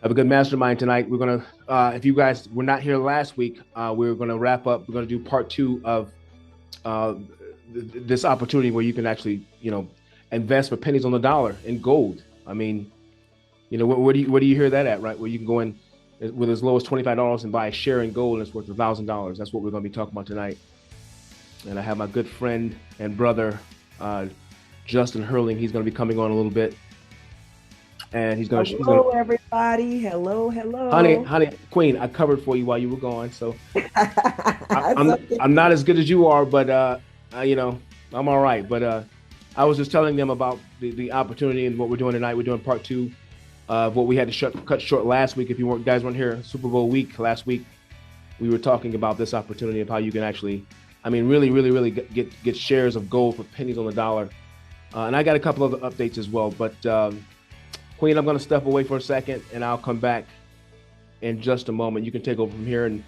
Have a good mastermind tonight. We're gonna, if you guys were not here last week, we're gonna wrap up. We're gonna do part two of uh, this opportunity where you can actually, invest for pennies on the dollar in gold. I mean, where do you hear that at, right? Where you can go in with as low as $25 and buy a share in gold and it's worth $1,000. That's what we're gonna be talking about tonight. And I have my good friend and brother, Justin Hurling. He's gonna be coming on a little bit, and Hello, everybody. Hello, hello. honey, Queen, I covered for you while you were gone. So I, That's I'm okay. I'm not as good as you are, but I'm all right. But I was just telling them about the opportunity and what we're doing tonight. We're doing part two of what we had to cut short last week. If you guys weren't here, Super Bowl week last week, we were talking about this opportunity of how you can actually, really get shares of gold for pennies on the dollar. And I got a couple of updates as well. But Queen, I'm going to step away for a second, and I'll come back in just a moment. You can take over from here, and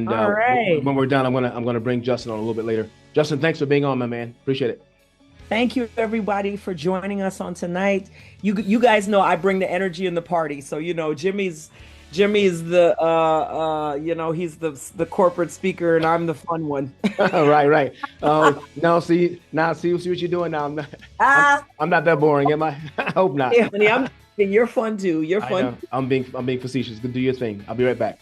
All right. when we're done, I'm gonna bring Justin on a little bit later. Justin, thanks for being on, my man. Appreciate it. Thank you, everybody, for joining us on tonight. You guys know I bring the energy in the party. So, Jimmy's the he's the corporate speaker and I'm the fun one. Right. Now see what you're doing now. Ah, I'm not that boring, am I? I hope not. yeah, honey, you're fun too. You're I fun. know. I'm being facetious. Go do your thing. I'll be right back.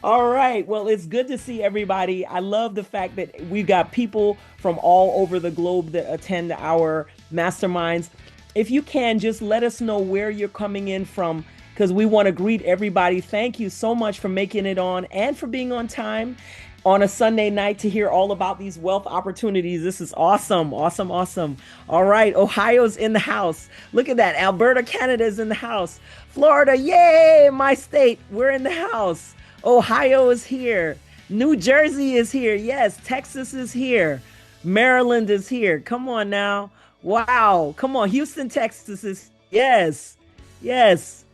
All right. Well, it's good to see everybody. I love the fact that we've got people from all over the globe that attend our masterminds. If you can, just let us know where you're coming in from because we want to greet everybody. Thank you so much for making it on and for being on time on a Sunday night to hear all about these wealth opportunities. This is awesome, awesome, awesome. All right. Ohio's in the house. Look at that. Alberta, Canada is in the house. Florida, yay, my state. We're in the house. Ohio is here. New Jersey is here. Yes, Texas is here. Maryland is here. Come on now. Wow. Come on. Houston, Texas is. Yes. Yes.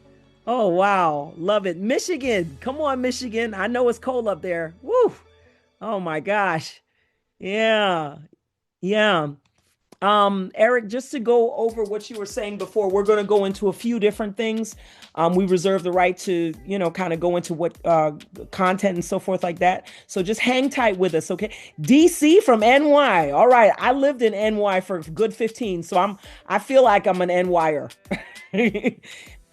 Oh, wow. Love it. Michigan. Come on, Michigan. I know it's cold up there. Woo. Oh my gosh. Yeah. Yeah. Eric, just to go over what you were saying before, we're going to go into a few different things. We reserve the right to, kind of go into what content and so forth like that. So just hang tight with us, okay? DC from NY. All right, I lived in NY for a good 15, so I feel like I'm an NYer.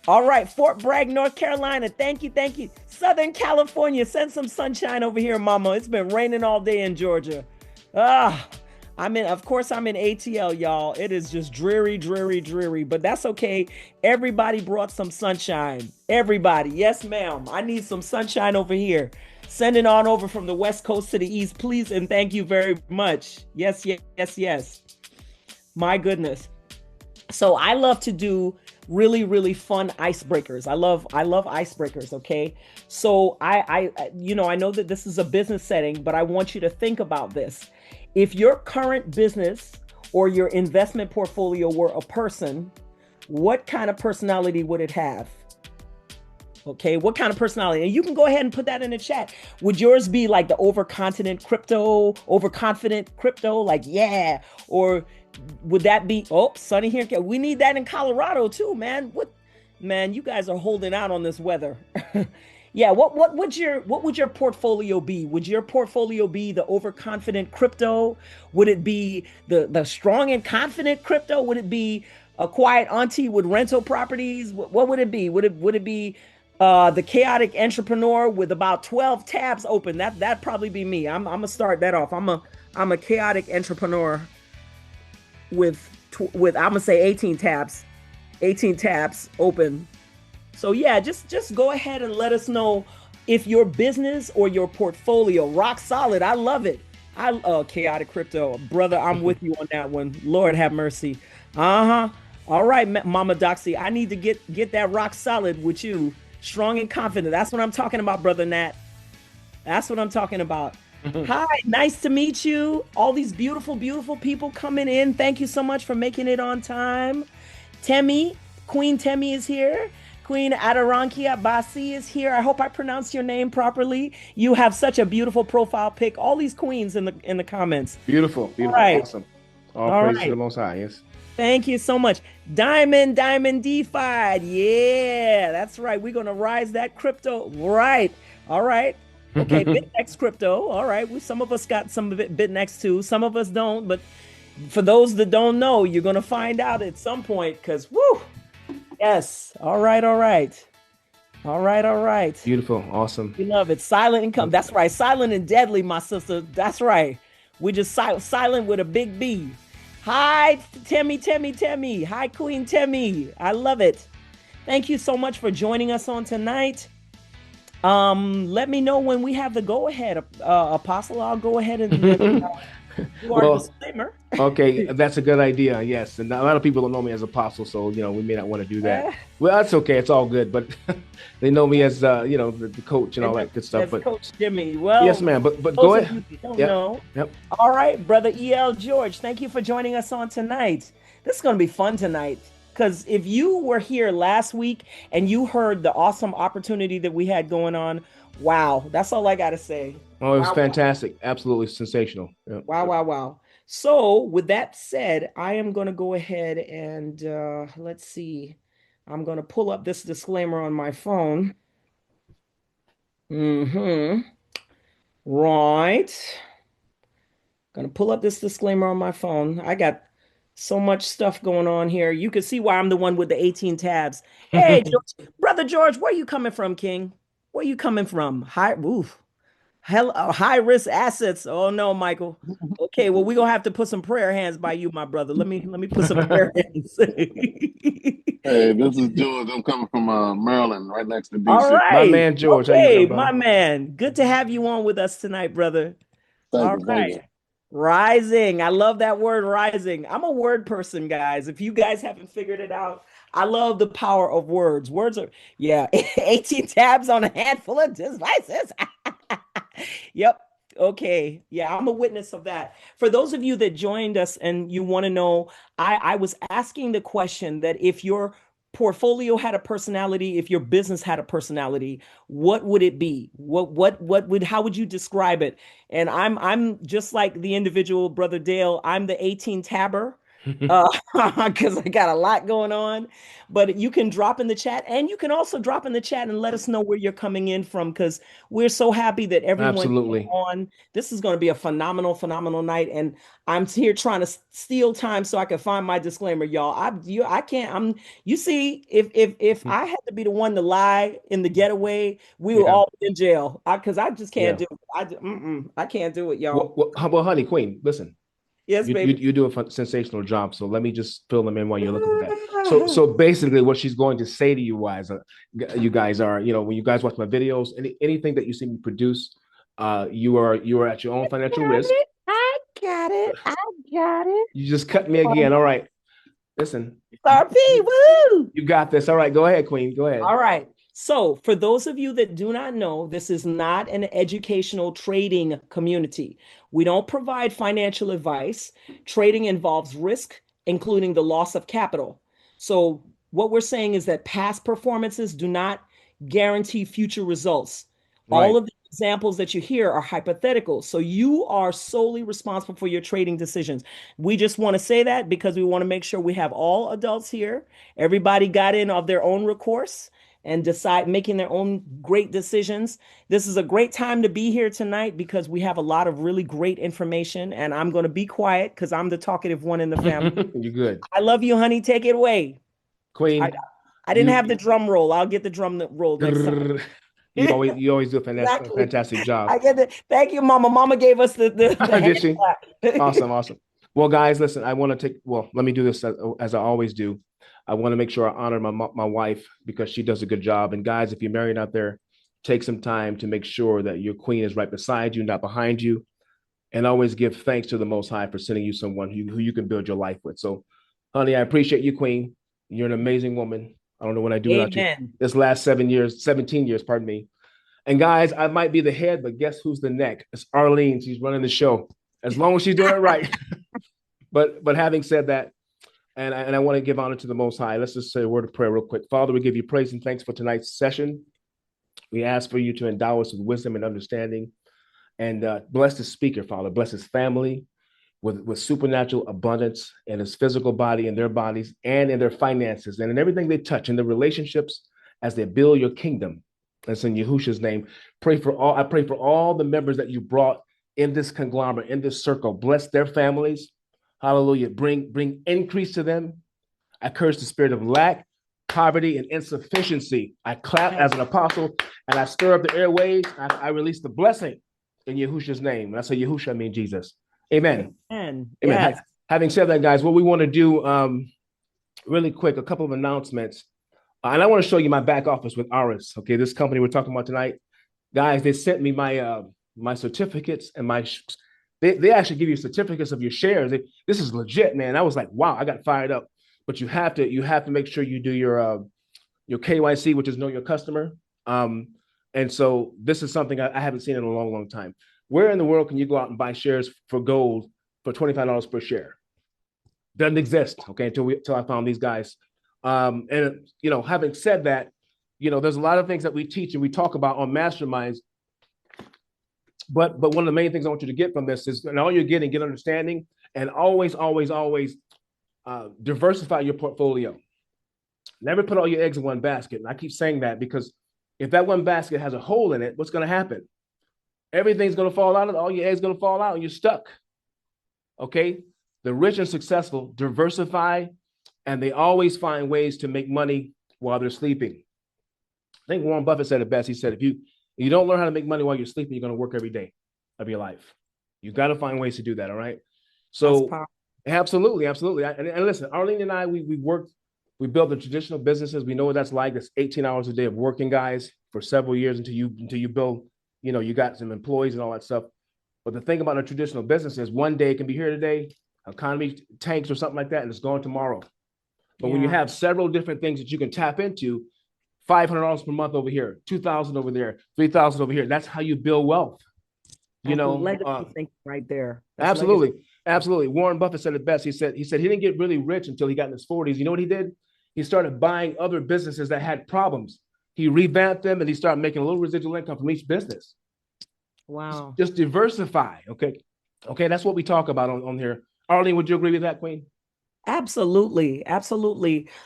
All right, Fort Bragg, North Carolina. Thank you, thank you. Southern California, send some sunshine over here, mama. It's been raining all day in Georgia. Ah. Of course, I'm in ATL, y'all. It is just dreary, dreary, dreary, but that's okay. Everybody brought some sunshine. Everybody. Yes, ma'am. I need some sunshine over here. Send it on over from the West Coast to the East, please. And thank you very much. Yes, yes, yes, yes. My goodness. So I love to do really, really fun icebreakers. I love icebreakers. Okay. So I know that this is a business setting, but I want you to think about this. If your current business or your investment portfolio were a person, what kind of personality would it have? Okay, what kind of personality? And you can go ahead and put that in the chat. Would yours be like the overconfident crypto, like, yeah? Or would that be, oh, sunny here? We need that in Colorado too, man. Man, you guys are holding out on this weather. Yeah, what would your portfolio be? Would your portfolio be the overconfident crypto? Would it be the strong and confident crypto? Would it be a quiet auntie with rental properties? What would it be? Would it be the chaotic entrepreneur with about 12 tabs open? That'd probably be me. I'm gonna start that off. I'm a chaotic entrepreneur with I'm gonna say 18 tabs open. So yeah, just go ahead and let us know if your business or your portfolio rock solid. I love it. Chaotic crypto, brother. I'm with you on that one. Lord have mercy. All right, Mama Doxy. I need to get that rock solid with you, strong and confident. That's what I'm talking about, brother Nat. That's what I'm talking about. Hi, nice to meet you. All these beautiful, beautiful people coming in. Thank you so much for making it on time. Temi, Queen Temi is here. Queen Adarankia Basi is here. I hope I pronounced your name properly. You have such a beautiful profile pic. All these queens in the comments. Beautiful, All right. awesome. All All praise to the right. Most High. Yes. Thank you so much. Diamond DeFi. Yeah, that's right. We're going to rise that crypto. Right. All right. Okay, BitNext crypto. All right. Some of us got some of it BitNext too. Some of us don't. But for those that don't know, you're going to find out at some point because, woo, yes. All right. All right. All right. All right. Beautiful. Awesome. We love it. Silent income. That's right. Silent and deadly, my sister. That's right. We just silent with a big B. Hi, Temmie. Hi, Queen Temmie. I love it. Thank you so much for joining us on tonight. Let me know when we have the go ahead, Apostle. I'll go ahead and do our disclaimer. Okay, that's a good idea. Yes, and a lot of people don't know me as Apostle, so we may not want to do that. Well, that's okay. It's all good, but they know me as the coach and all that good stuff. But Coach Jimmy. Well, yes, ma'am. But go ahead. Yep. All right, brother EL George. Thank you for joining us on tonight. This is going to be fun tonight. Because if you were here last week and you heard the awesome opportunity that we had going on, wow, that's all I got to say. Oh, it was fantastic. Wow. Absolutely sensational. Yeah. Wow. So with that said, I am going to go ahead and let's see. I'm going to pull up this disclaimer on my phone. Right. Going to pull up this disclaimer on my phone. I got so much stuff going on here. You can see why I'm the one with the 18 tabs. Hey, George, brother George, where are you coming from, King? Where are you coming from? High risk assets. Oh no, Michael. Okay, well, we're gonna have to put some prayer hands by you, my brother. Let me put some prayer hands. Hey, this is George. I'm coming from Maryland, right next to DC. All right, my man George. Okay, my man. Good to have you on with us tonight, brother. Thank you. Rising. I love that word, rising. I'm a word person, guys. If you guys haven't figured it out, I love the power of words. Words are, 18 tabs on a handful of devices. Yep. Okay. Yeah, I'm a witness of that. For those of you that joined us and you want to know, I was asking the question that if your portfolio had a personality, if your business had a personality, what would it be? How would you describe it? And I'm just like the individual, Brother Dale, I'm the 18 tabber. Because I got a lot going on, but you can drop in the chat, and you can also drop in the chat and let us know where you're coming in from, because we're so happy that everyone is on. This is going to be a phenomenal night, and I'm here trying to steal time so I can find my disclaimer, y'all. I can't. You see, if I had to be the one to lie in the getaway, we would all be in jail. Because I just can't do it. I can't do it, y'all. Well, honey, Queen, listen. Yes, baby. You do a sensational job. So let me just fill them in while you're looking at that. So basically, what she's going to say to you guys are, when you guys watch my videos, anything that you see me produce, you are at your own financial risk. I got it. You just cut me again. All right. Listen. RP, woo! You got this. All right. Go ahead, Queen. Go ahead. All right. So for those of you that do not know, this is not an educational trading community. We don't provide financial advice. Trading involves risk, including the loss of capital. So what we're saying is that past performances do not guarantee future results. Right. All of the examples that you hear are hypothetical. So you are solely responsible for your trading decisions. We just want to say that because we want to make sure we have all adults here. Everybody got in of their own recourse and making their own great decisions. This is a great time to be here tonight because we have a lot of really great information, and I'm going to be quiet because I'm the talkative one in the family. You're good. I love you, honey. Take it away. Queen. I didn't have the drum roll. I'll get the drum roll next time. You always do a fantastic job. I get it. Thank you, Mama. Mama gave us the Did she? Awesome. Well, guys, listen, let me do this as I always do. I want to make sure I honor my wife because she does a good job. And guys, if you're married out there, take some time to make sure that your queen is right beside you, not behind you. And always give thanks to the Most High for sending you someone who you can build your life with. So, honey, I appreciate you, Queen. You're an amazing woman. I don't know what I do without you. This last 17 years, pardon me. And guys, I might be the head, but guess who's the neck? It's Arlene. She's running the show. As long as she's doing it right. But having said that, and I want to give honor to the Most High. Let's just say a word of prayer real quick. Father, we give you praise and thanks for tonight's session. We ask for you to endow us with wisdom and understanding, and bless the speaker, Father. Bless his family. with supernatural abundance in his physical body, in their bodies, and in their finances, and in everything they touch, in the relationships as they build your kingdom. That's in Yahushua's name. I pray for all the members that you brought in this conglomerate, in this circle. Bless their families. Hallelujah. Bring increase to them. I curse the spirit of lack, poverty, and insufficiency. I clap as an apostle and I stir up the airways. I release the blessing in Yahushua's name. When I say Yahushua, I mean Jesus. Amen. Amen. Amen. Yes. Having said that, guys, what we want to do really quick, a couple of announcements. And I want to show you my back office with Aureus. Okay, this company we're talking about tonight. Guys, they sent me my certificates and they actually give you certificates of your shares. This is legit, man. I was like, wow, I got fired up. But you have to make sure you do your KYC, which is know your customer. And so this is something I haven't seen in a long, long time. Where in the world can you go out and buy shares for gold for $25 per share? Doesn't exist, okay, until I found these guys. And having said that, there's a lot of things that we teach and we talk about on masterminds. But one of the main things I want you to get from this is, and all you're getting, get understanding, and always diversify your portfolio. Never put all your eggs in one basket. And I keep saying that because if that one basket has a hole in it, what's going to happen? Everything's going to fall out. All your eggs going to fall out and you're stuck. Okay? The rich and successful diversify, and they always find ways to make money while they're sleeping. I think Warren Buffett said it best. He said, if you don't learn how to make money while you're sleeping, you're going to work every day of your life. You got to find ways to do that. All right? So absolutely. And listen, Arlene and I, we built the traditional businesses. We know what that's like. It's 18 hours a day of working, guys, for several years until you build, you got some employees and all that stuff. But the thing about a traditional business is one day it can be here today, economy tanks or something like that, and it's gone tomorrow. But when you have several different things that you can tap into, $500 per month over here, $2,000 over there, $3,000 over here, that's how you build wealth. Legacy thinking right there. That's absolutely. legacy. Absolutely. Warren Buffett said it best. He said he didn't get really rich until he got in his 40s. You know what he did? He started buying other businesses that had problems. He revamped them and he started making a little residual income from each business. Wow. Just diversify. Okay. That's what we talk about on here. Arlene, would you agree with that, Queen? Absolutely.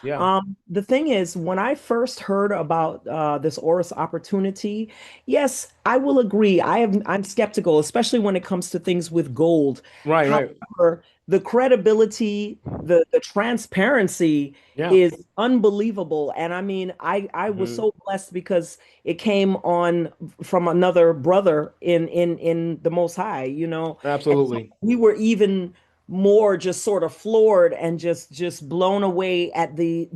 Yeah. The thing is, when I first heard about this Aureus opportunity, yes, I will agree. I'm skeptical, especially when it comes to things with gold. Right. However, the credibility, the transparency is unbelievable. And I mean, I was so blessed because it came on from another brother in the Most High, Absolutely. And so we were even more just sort of floored and just blown away at the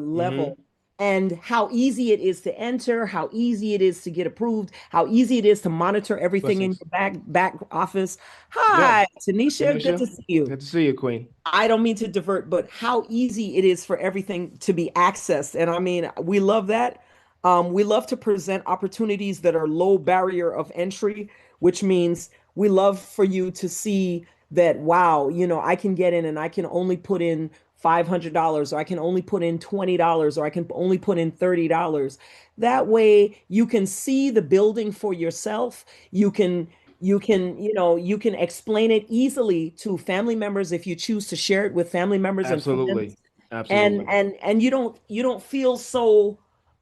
level and how easy it is to enter, how easy it is to get approved, how easy it is to monitor everything in your back office. Hi, Tanisha, good to see you. Good to see you, Queen. I don't mean to divert, but how easy it is for everything to be accessed. And I mean, we love that. We love to present opportunities that are low barrier of entry, which means we love for you to see that, wow, I can get in and I can only put in $500, or I can only put in $20, or I can only put in $30. That way you can see the building for yourself. You can explain it easily to family members if you choose to share it with family members. Absolutely. And you don't feel so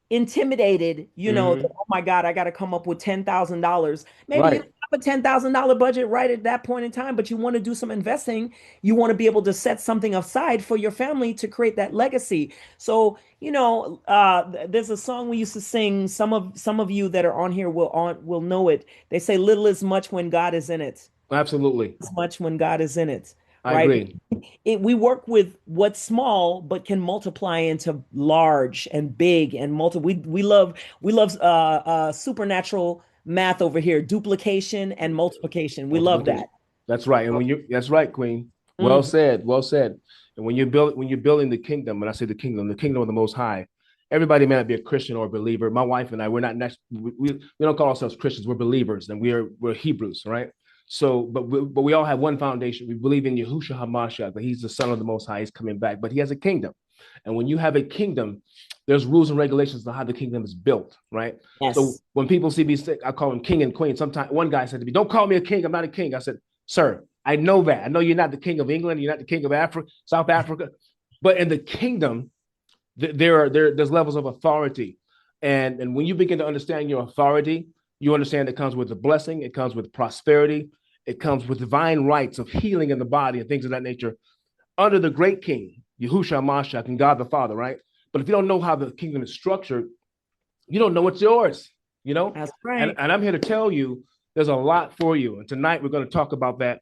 intimidated, that, oh my God, I got to come up with $10,000. Maybe you have a $10,000 budget right at that point in time, but you want to do some investing. You want to be able to set something aside for your family to create that legacy. So, there's a song we used to sing. Some of you that are on here will know it. They say, little is much when God is in it. Absolutely. It's much when God is in it. I agree. We work with what's small, but can multiply into large and big and We love supernatural math over here, duplication and multiplication. We love that. That's right. And that's right, Queen. Well said. And when you're building the kingdom, when I say the kingdom of the Most High, everybody may not be a Christian or a believer. My wife and I, we're not we don't call ourselves Christians. We're believers, and we're Hebrews, right? So, but we all have one foundation. We believe in Yahushua HaMashiach, that he's the Son of the Most High. He's coming back, but he has a kingdom. And when you have a kingdom, there's rules and regulations on how the kingdom is built, right? Yes. So when people see me, I call them king and queen. Sometimes one guy said to me, "Don't call me a king. I'm not a king." I said, "Sir, I know that. I know you're not the king of England. You're not the king of Africa, South Africa, but in the kingdom, there's levels of authority, and when you begin to understand your authority, you understand it comes with a blessing, it comes with prosperity, it comes with divine rights of healing in the body and things of that nature under the great King Yahushua Mashiach and God the Father, right? But if you don't know how the kingdom is structured, you don't know what's yours, you know. That's right. And I'm here to tell you, there's a lot for you, and tonight we're going to talk about that.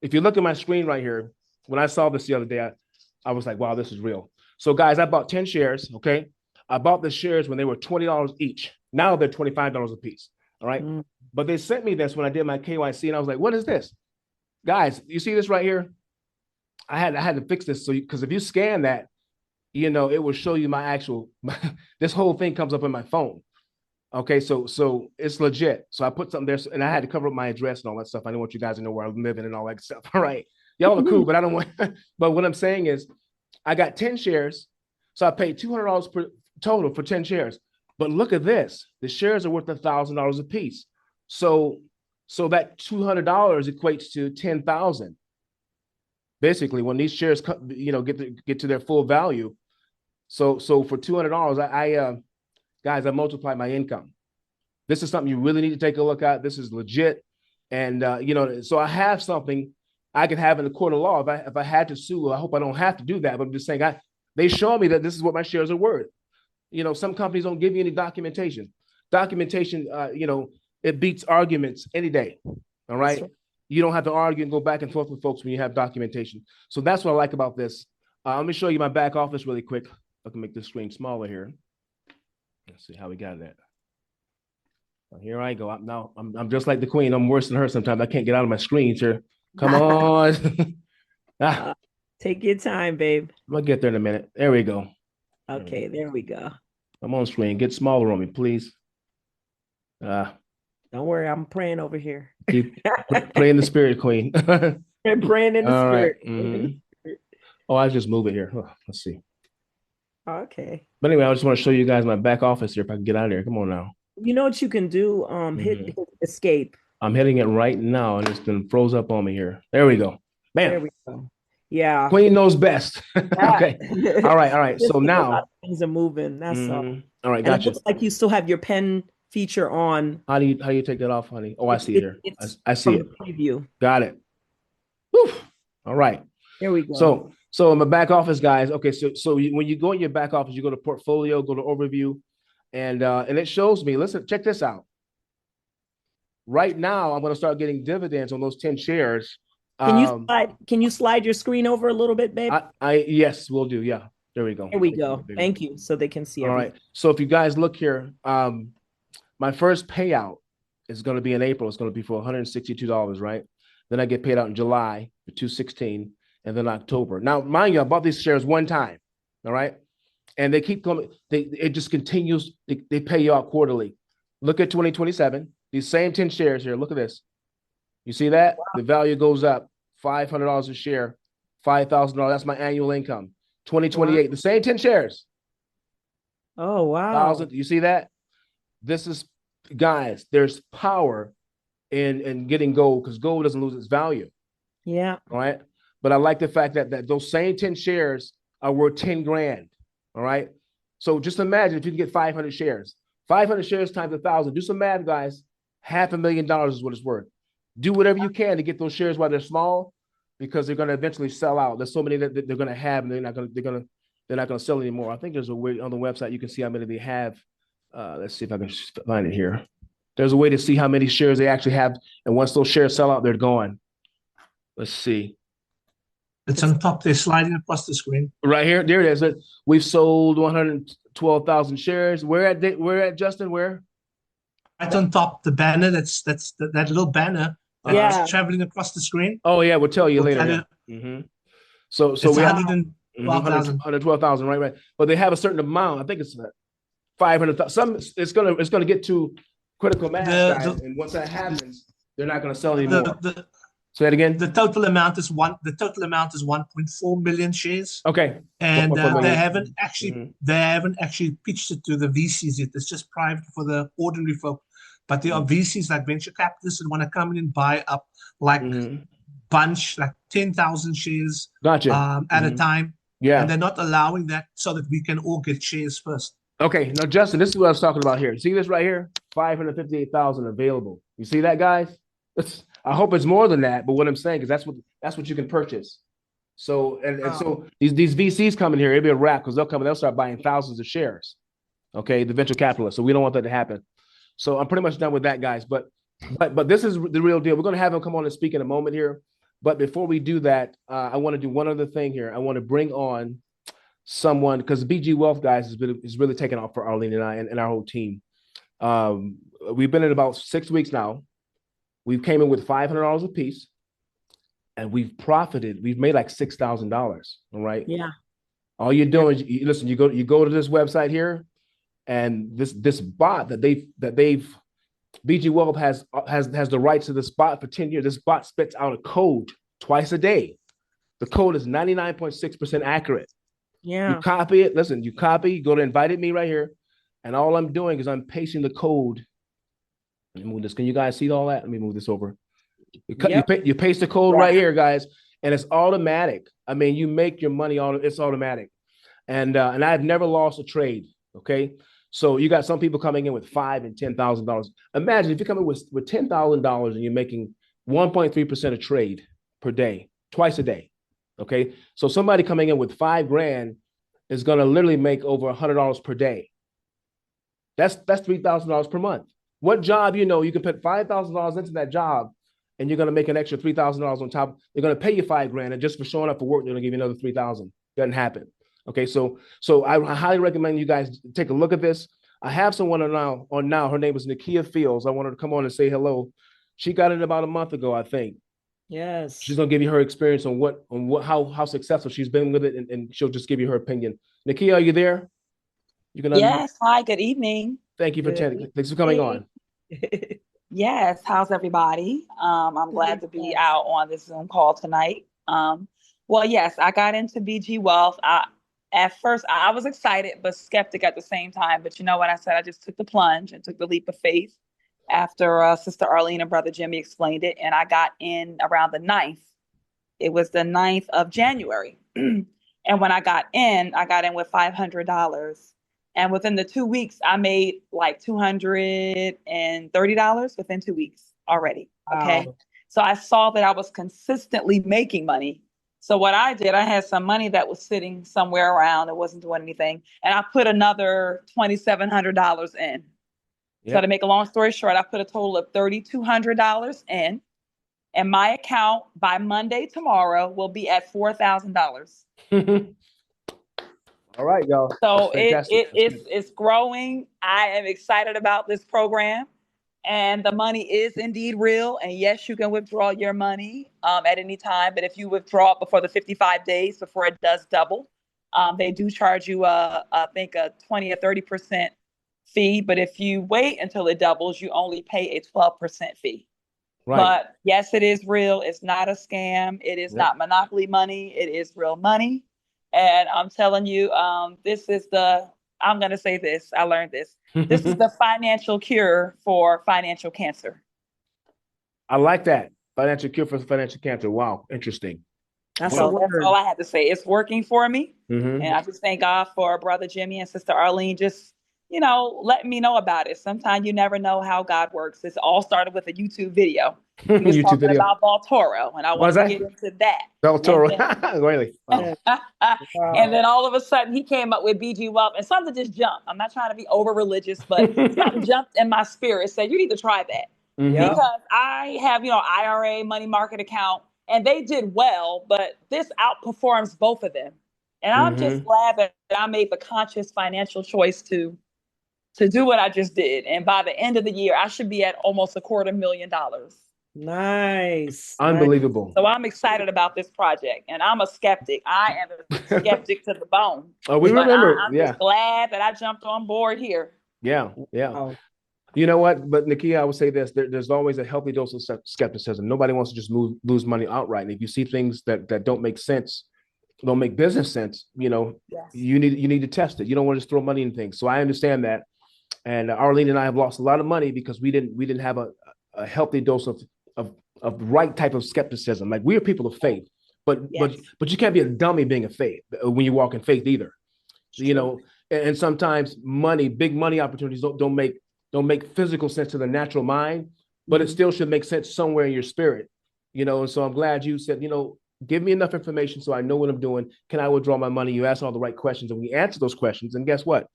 If you look at my screen right here, when I saw this the other day, I was like, wow, this is real. So guys, I bought 10 shares, okay? I bought the shares when they were $20 each. Now they're $25 a piece, all right? But they sent me this when I did my KYC, and I was like, what is this? Guys, you see this right here? I had to fix this, so because if you scan that, you know, it will show you my actual, this whole thing comes up in my phone. Okay, so it's legit. So I put something there, and I had to cover up my address and all that stuff. I didn't want you guys to know where I'm living and all that stuff. All right, y'all are cool, but I don't want. But what I'm saying is, I got 10 shares, so I paid $200 per total for 10 shares. But look at this: the shares are worth $1,000 a piece. So that $200 equates to 10,000. Basically, when these shares, you know, get to their full value. So for $200, guys, I multiplied my income. This is something you really need to take a look at. This is legit. And, you know, so I have something I can have in the court of law. If I had to sue, I hope I don't have to do that. But I'm just saying, they show me that this is what my shares are worth. You know, some companies don't give you any documentation. Documentation, you know, it beats arguments any day. All right. You don't have to argue and go back and forth with folks when you have documentation. So that's what I like about this. Let me show you my back office really quick. I can make this screen smaller here. Let's see how we got that. Well, here I go. I'm just like the queen. I'm worse than her sometimes. I can't get out of my screens here. Come on. Take your time, babe. I'm going to get there in a minute. There we go. Okay, there we go. I'm on screen. Get smaller on me, please. Don't worry. I'm praying over here. Keep praying the spirit, queen. Praying in the spirit. Right. Oh, I just move it here. Oh, let's see. Okay. But anyway, I just want to show you guys my back office here if I can get out of here. Come on now. You know what you can do? Hit escape. I'm hitting it right now, and it's been froze up on me here. There we go. Bam. There we go. Yeah. Queen knows best. Okay. All right. So now things are moving. That's all right. Gotcha. It looks like you still have your pen feature on. How do you take that off, honey? Oh, I see it here. I see it. Preview. Got it. Whew. All right. There we go. So in my back office, guys. Okay. So when you go in your back office, you go to portfolio, go to overview, and it shows me. Listen, check this out. Right now, I'm going to start getting dividends on those 10 shares. Can you slide your screen over a little bit, babe? Yes, we'll do. Yeah. There we go. There we go. Thank you. So they can see everything. All right. So if you guys look here, my first payout is going to be in April. It's going to be for $162, right? Then I get paid out in July for $216, and then October. Now, mind you, I bought these shares one time, all right? And they keep coming. It just continues. They pay you out quarterly. Look at 2027. These same 10 shares here. Look at this. You see that? Wow. The value goes up $500 a share, $5,000. That's my annual income. 2028, wow. The same 10 shares. Oh, wow. 1,000. You see that? This is, guys, there's power in getting gold because gold doesn't lose its value. Yeah. All right. But I like the fact that those same 10 shares are worth 10 grand. All right. So just imagine if you can get 500 shares. 500 shares times 1,000. Do some math, guys. $500,000 is what it's worth. Do whatever you can to get those shares while they're small, because they're going to eventually sell out. There's so many that they're going to have, and they're not going to sell anymore. I think there's a way on the website you can see how many they have. Let's see if I can find it here. There's a way to see how many shares they actually have, and once those shares sell out, they're gone. Let's see. It's on top. They're sliding across the screen. Right here. There it is. We've sold 112,000 shares. Where at Justin? Where? Right on top, the banner. That's that little banner. That's traveling across the screen. Oh yeah, we'll tell you later. Yeah. So we have 112,000. Right. But they have a certain amount. I think it's 500,000. Some it's gonna get to critical mass, guys, and once that happens, they're not gonna sell anymore. Say that again. The total amount is 1.4 million shares. Okay. And they haven't actually pitched it to the VCs yet. It's just private for the ordinary folk. But there are VCs like venture capitalists that want to come in and buy up like bunch, like 10,000 shares Gotcha. at a time. Yeah. And they're not allowing that so that we can all get shares first. Okay. Now, Justin, this is what I was talking about here. See this right here? 558,000 available. You see that, guys? I hope it's more than that, but what I'm saying is that's what you can purchase. So and so these VCs coming here, it'll be a wrap because they'll start buying thousands of shares. Okay, the venture capitalists. So we don't want that to happen. So I'm pretty much done with that, guys. But this is the real deal. We're going to have him come on and speak in a moment here. But before we do that, I want to do one other thing here. I want to bring on someone because BG Wealth, guys, is really taking off for Arlene and I and our whole team. We've been in about 6 weeks now. We came in with $500 a piece, and we've profited. We've made like $6,000. All right. Yeah. All you're doing is you go to this website here, and this bot that they've BG Wealth has the rights to this bot for 10 years. This bot spits out a code twice a day. The code is 99.6% accurate. Yeah. You copy it. Listen, you go to invited me right here, and all I'm doing is I'm pasting the code. Let me move this. Can you guys see all that? Let me move this over. You paste the code right here, guys, and it's automatic. I mean, you make your money it's automatic. And I've never lost a trade. Okay. So you got some people coming in with $5,000 and $10,000. Imagine if you come in with $10,000 and you're making 1.3% a trade per day, twice a day. Okay. So somebody coming in with $5,000 is going to literally make over $100 per day. That's $3,000 per month. What job, you can put $5,000 into that job and you're going to make an extra $3,000 on top. They're going to pay you $5,000, and just for showing up for work, they're going to give you another $3,000. Doesn't happen. Okay, so I highly recommend you guys take a look at this. I have someone on now. Her name is Nakia Fields. I want her to come on and say hello. She got it about a month ago, I think. Yes. She's gonna give you her experience on how successful she's been with it, and she'll just give you her opinion. Nakia, are you there? You can. Yes. Hi. Good evening. Thank you for thanks for coming on. Yes. How's everybody? I'm glad to be out on this Zoom call tonight. Well, yes, I got into BG Wealth. At first, I was excited, but skeptic at the same time. But you know what I said? I just took the plunge and took the leap of faith after Sister Arlene and Brother Jimmy explained it. And I got in around the 9th. It was the 9th of January. And when I got in with $500. And within the 2 weeks, I made like $230 within 2 weeks already. Okay. Wow. So I saw that I was consistently making money. So what I did, I had some money that was sitting somewhere around. It wasn't doing anything. And I put another $2,700 in. Yep. So to make a long story short, I put a total of $3,200 in. And my account by Monday tomorrow will be at $4,000. All right, y'all. So it's growing. I am excited about this program. And the money is indeed real. And yes, you can withdraw your money at any time. But if you withdraw it before the 55 days, before it does double, they do charge you, I think, a 20 or 30% fee. But if you wait until it doubles, you only pay a 12% fee. Right. But yes, it is real. It's not a scam. It is not monopoly money. It is real money. And I'm telling you, this is I'm going to say this. I learned this. This is the financial cure for financial cancer. I like that. Financial cure for financial cancer. Wow. Interesting. That's all I had to say. It's working for me. Mm-hmm. And I just thank God for Brother Jimmy and Sister Arlene just, letting me know about it. Sometimes you never know how God works. It's all started with a YouTube video. He was talking about Valtoro, and I want to get into that. Valtoro, really? Wow. And then all of a sudden, he came up with BG Wealth, and something just jumped. I'm not trying to be over religious, but something jumped in my spirit. Said you need to try that because I have, IRA money market account, and they did well, but this outperforms both of them. And I'm just glad that I made the conscious financial choice to do what I just did. And by the end of the year, I should be at almost $250,000. Nice. Unbelievable. So I'm excited about this project, and I'm a skeptic. I am a skeptic to the bone. Oh, we remember. I'm just glad that I jumped on board here. Yeah. Oh. You know what? But Nakia, I would say this: there's always a healthy dose of skepticism. Nobody wants to just lose money outright. And if you see things that don't make sense, don't make business sense, you need to test it. You don't want to just throw money in things. So I understand that. And Arlene and I have lost a lot of money because we didn't have a healthy dose of of the right type of skepticism. Like, we are people of faith, but you can't be a dummy being a faith when you walk in faith either. You know, and sometimes big money opportunities don't make physical sense to the natural mind, but it still should make sense somewhere in your spirit. You know, and so I'm glad you said, you know, give me enough information so I know what I'm doing. Can I withdraw my money? You asked all the right questions, and we answered those questions. And guess what?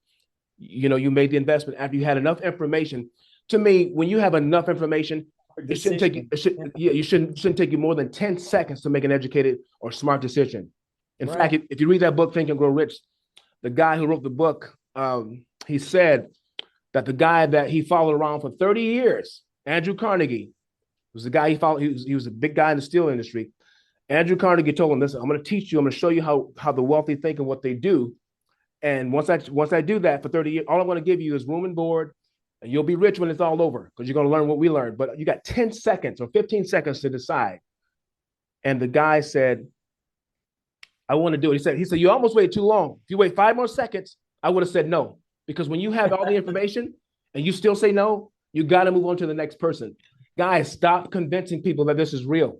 You know, you made the investment after you had enough information. To me, when you have enough information, it shouldn't take you shouldn't take you more than 10 seconds to make an educated or smart decision. In fact, if you read that book, Think and Grow Rich, the guy who wrote the book, he said that the guy that he followed around for 30 years, Andrew Carnegie, was the guy he followed. He was a big guy in the steel industry. Andrew Carnegie told him, "Listen, I'm going to teach you. I'm going to show you how the wealthy think and what they do. And once I do that for 30 years, all I'm going to give you is room and board, and you'll be rich when it's all over because you're going to learn what we learned. But you got 10 seconds or 15 seconds to decide." And the guy said, "I want to do it." He said, "You almost waited too long. If you wait 5 more seconds, I would have said no. Because when you have all the information and you still say no, you got to move on to the next person." Guys, stop convincing people that this is real.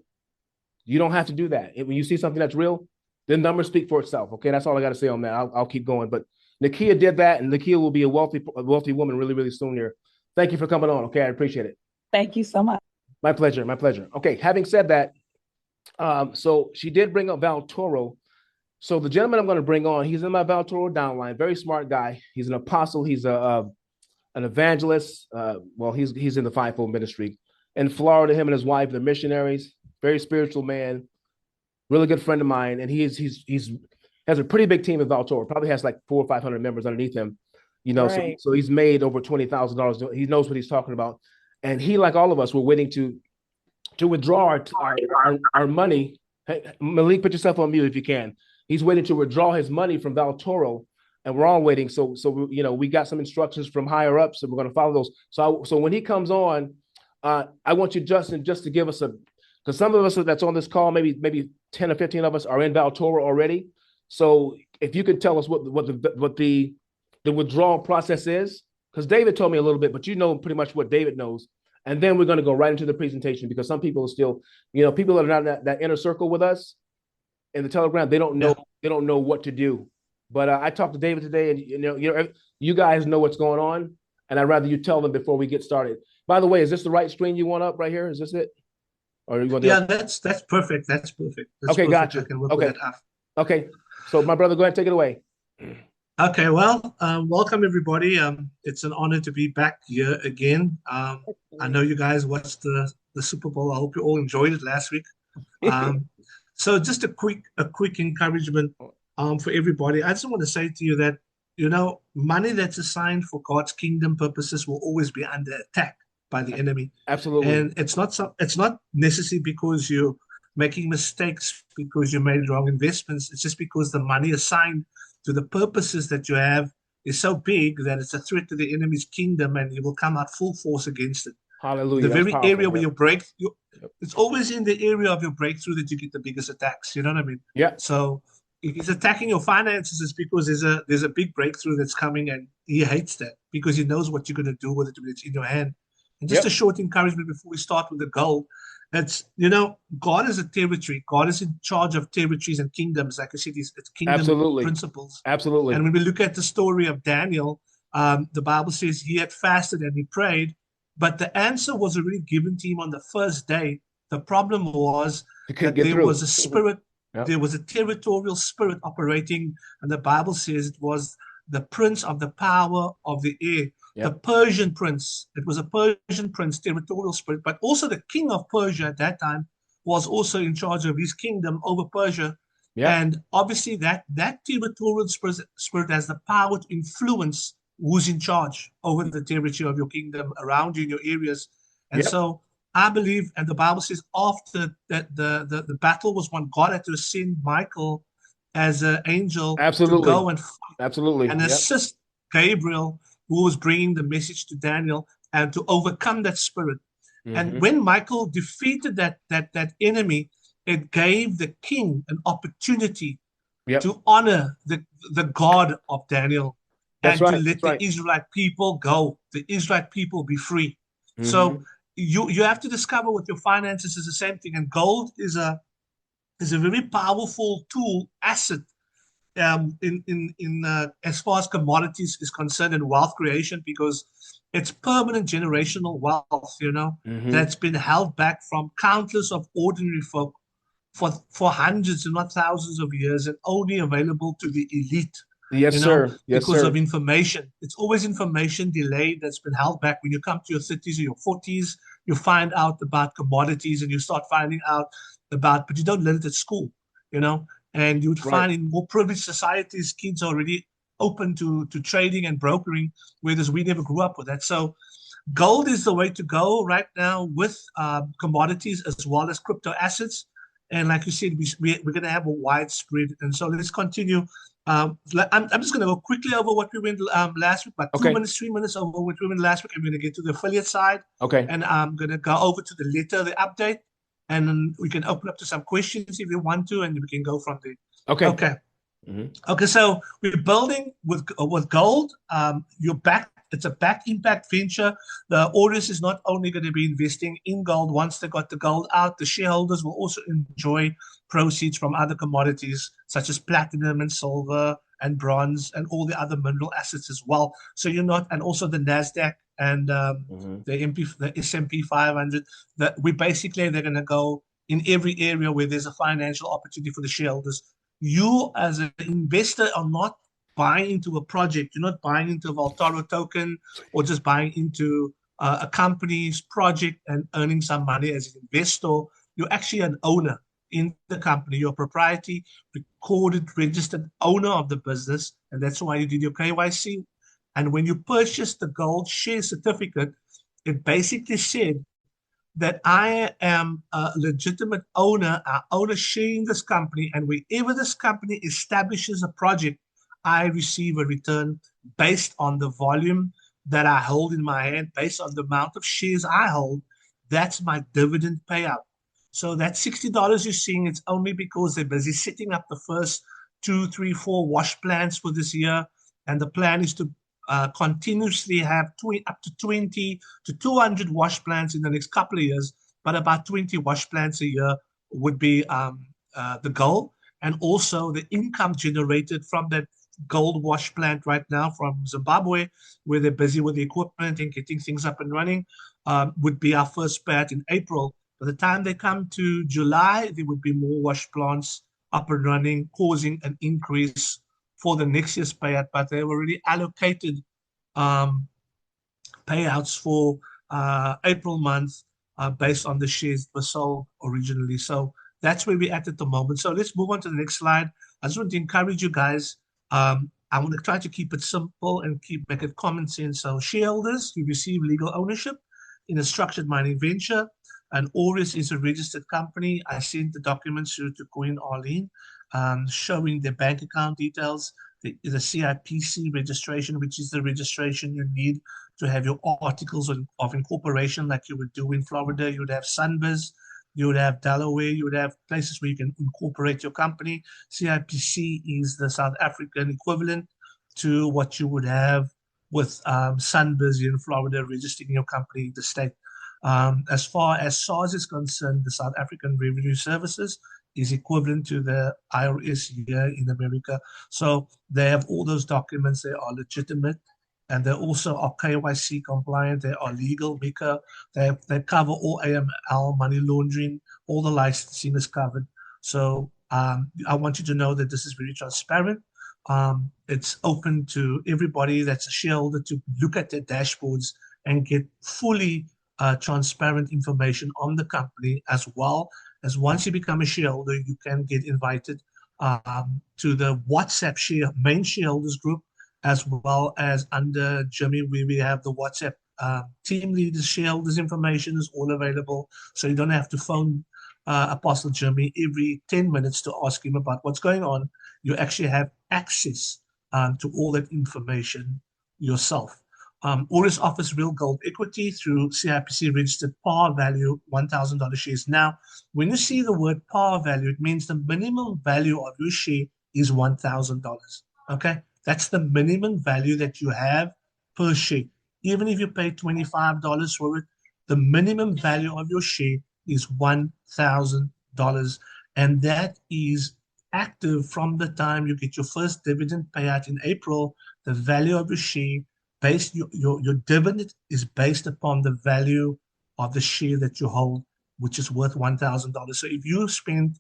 You don't have to do that. When you see something that's real, the numbers speak for itself. Okay, that's all I got to say on that. I'll keep going. But Nakia did that, and Nakia will be a wealthy woman really, really soon here. Thank you for coming on. Okay, I appreciate it. Thank you so much. My pleasure. My pleasure. Okay, having said that, so she did bring up Valtoro. So the gentleman I'm going to bring on, he's in my Valtoro downline. Very smart guy. He's an apostle. He's an evangelist. Well, he's in the fivefold ministry in Florida. Him and his wife, they're missionaries. Very spiritual man. Really good friend of mine, and he has a pretty big team in Valtoro. Probably has like 400 or 500 members underneath him. You know, so he's made over $20,000. He knows what he's talking about, and he, like all of us, we're waiting to withdraw our money. Hey, Malik, put yourself on mute if you can. He's waiting to withdraw his money from Valtoro, and we're all waiting. So you know, we got some instructions from higher ups, so we're going to follow those. So when he comes on, I want you, Justin, just to give us because some of us that's on this call, maybe 10 or 15 of us are in Valtoro already. So if you could tell us what the withdrawal process is, because David told me a little bit, but you know pretty much what David knows. And then we're going to go right into the presentation, because some people are still, you know, people that are not that inner circle with us in the Telegram, they don't know what to do. But I talked to David today, and you guys know what's going on, and I'd rather you tell them before we get started. By the way, is this the right screen you want up right here? Is this it? Or you want that's perfect. That's perfect. Okay, gotcha. I can work with that. Okay, so my brother, go ahead and take it away. Okay, well, welcome everybody. It's an honor to be back here again. I know you guys watched the Super Bowl. I hope you all enjoyed it last week. So just a quick encouragement for everybody. I just want to say to you that, you know, money that's assigned for God's kingdom purposes will always be under attack by the enemy. Absolutely. And it's not necessarily because you're making mistakes, because you made wrong investments. It's just because the money assigned to the purposes that you have is so big that it's a threat to the enemy's kingdom, and you will come out full force against it. Hallelujah. The very area where it's always in the area of your breakthrough that you get the biggest attacks. You know what I mean? Yeah. So if he's attacking your finances, it's because there's a big breakthrough that's coming, and he hates that because he knows what you're going to do with it when it's in your hand. And just a short encouragement before we start with the goal. It's, you know, God is a territory. God is in charge of territories and kingdoms. Like I said, it's kingdom principles. Absolutely. And when we look at the story of Daniel, the Bible says he had fasted and he prayed, but the answer was already given to him on the first day. The problem was that there was a spirit, there was a territorial spirit operating, and the Bible says it was the prince of the power of the air. The Persian prince. It was a Persian prince, territorial spirit, but also the king of Persia at that time was also in charge of his kingdom over Persia. And obviously that territorial spirit has the power to influence who's in charge over the territory of your kingdom around you in your areas. And so I believe, and the Bible says after that the battle was won, God had to send Michael as an angel to go and fight and assist Gabriel, who was bringing the message to Daniel, and to overcome that spirit. And when Michael defeated that enemy, it gave the king an opportunity to honor the God of Daniel and to let the Israelite people go, the Israelite people be free. So you have to discover what your finances is the same thing. And gold is a very powerful tool, asset, as far as commodities is concerned and wealth creation, because it's permanent generational wealth, that's been held back from countless of ordinary folk for hundreds, if not thousands of years, and only available to the elite. Yes, sir. Yes, because sir. of information. It's always information delayed that's been held back. When you come to your 30s or your 40s, you find out about commodities and you start finding out about, but you don't learn it at school, and you would find in more privileged societies, kids are already open to trading and brokering, whereas we never grew up with that. So gold is the way to go right now with commodities as well as crypto assets. And like you said, we're going to have a widespread. And so let's continue. I'm just going to go quickly over what we went last week, about 2 minutes, 3 minutes over what we went last week. I'm going to get to the affiliate side. Okay. And I'm going to go over to the letter, the update, and then we can open up to some questions if you want to, and we can go from there. Okay. Okay. Okay, so we're building with gold. You're back. It's a back impact venture. The Aureus is not only going to be investing in gold. Once they got the gold out, the shareholders will also enjoy proceeds from other commodities such as platinum and silver and bronze and all the other mineral assets as well. So you're not, and also the Nasdaq and the S&P 500. That they're going to go in every area where there's a financial opportunity for the shareholders. You as an investor are not buying into a project. You're not buying into a Valtoro token or just buying into a company's project and earning some money as an investor. You're actually an owner in the company. You're a proprietary, recorded, registered owner of the business, and that's why you did your KYC. And when you purchased the gold share certificate, it basically said that I am a legitimate owner, I own a share in this company, and wherever this company establishes a project, I receive a return based on the volume that I hold in my hand, based on the amount of shares I hold. That's my dividend payout. So that $60 you're seeing, it's only because they're busy setting up the first 2, 3, 4 wash plants for this year, and the plan is to continuously have up to 20 to 200 wash plants in the next couple of years, but about 20 wash plants a year would be the goal. And also the income generated from that gold wash plant right now from Zimbabwe, where they're busy with the equipment and getting things up and running, would be our first payout in April. By the time they come to July, there would be more wash plants up and running, causing an increase for the next year's payout, but they've already allocated payouts for April month based on the shares that were sold originally. So that's where we're at the moment. So let's move on to the next slide. I just want to encourage you guys. I want to try to keep it simple and make it common sense. So shareholders, you receive legal ownership in a structured mining venture. And Aureus is a registered company. I sent the documents to Queen Arlene, showing their bank account details, the CIPC registration, which is the registration you need to have your articles of incorporation like you would do in Florida. You would have Sunbiz, you would have Delaware, you would have places where you can incorporate your company. CIPC is the South African equivalent to what you would have with Sunbiz in Florida, registering your company in the state. As far as SARS is concerned, the South African Revenue Services is equivalent to the IRS here in America. So they have all those documents. They are legitimate, and they also are KYC compliant. They are legal, MiCA. They cover all AML, money laundering, all the licensing is covered. So I want you to know that this is very transparent. It's open to everybody that's a shareholder to look at their dashboards and get fully transparent information on the company, as well as once you become a shareholder, you can get invited to the WhatsApp main shareholders group, as well as under Jimmy, where we have the WhatsApp team leaders, shareholders information is all available. So you don't have to phone Apostle Jimmy every 10 minutes to ask him about what's going on. You actually have access to all that information yourself. Aureus offers real gold equity through CIPC registered par value $1,000 shares. Now, when you see the word par value, it means the minimum value of your share is $1,000. Okay, that's the minimum value that you have per share. Even if you pay $25 for it, the minimum value of your share is $1,000. And that is active from the time you get your first dividend payout in April. The value of your share, your dividend is based upon the value of the share that you hold, which is worth $1,000. So if you spend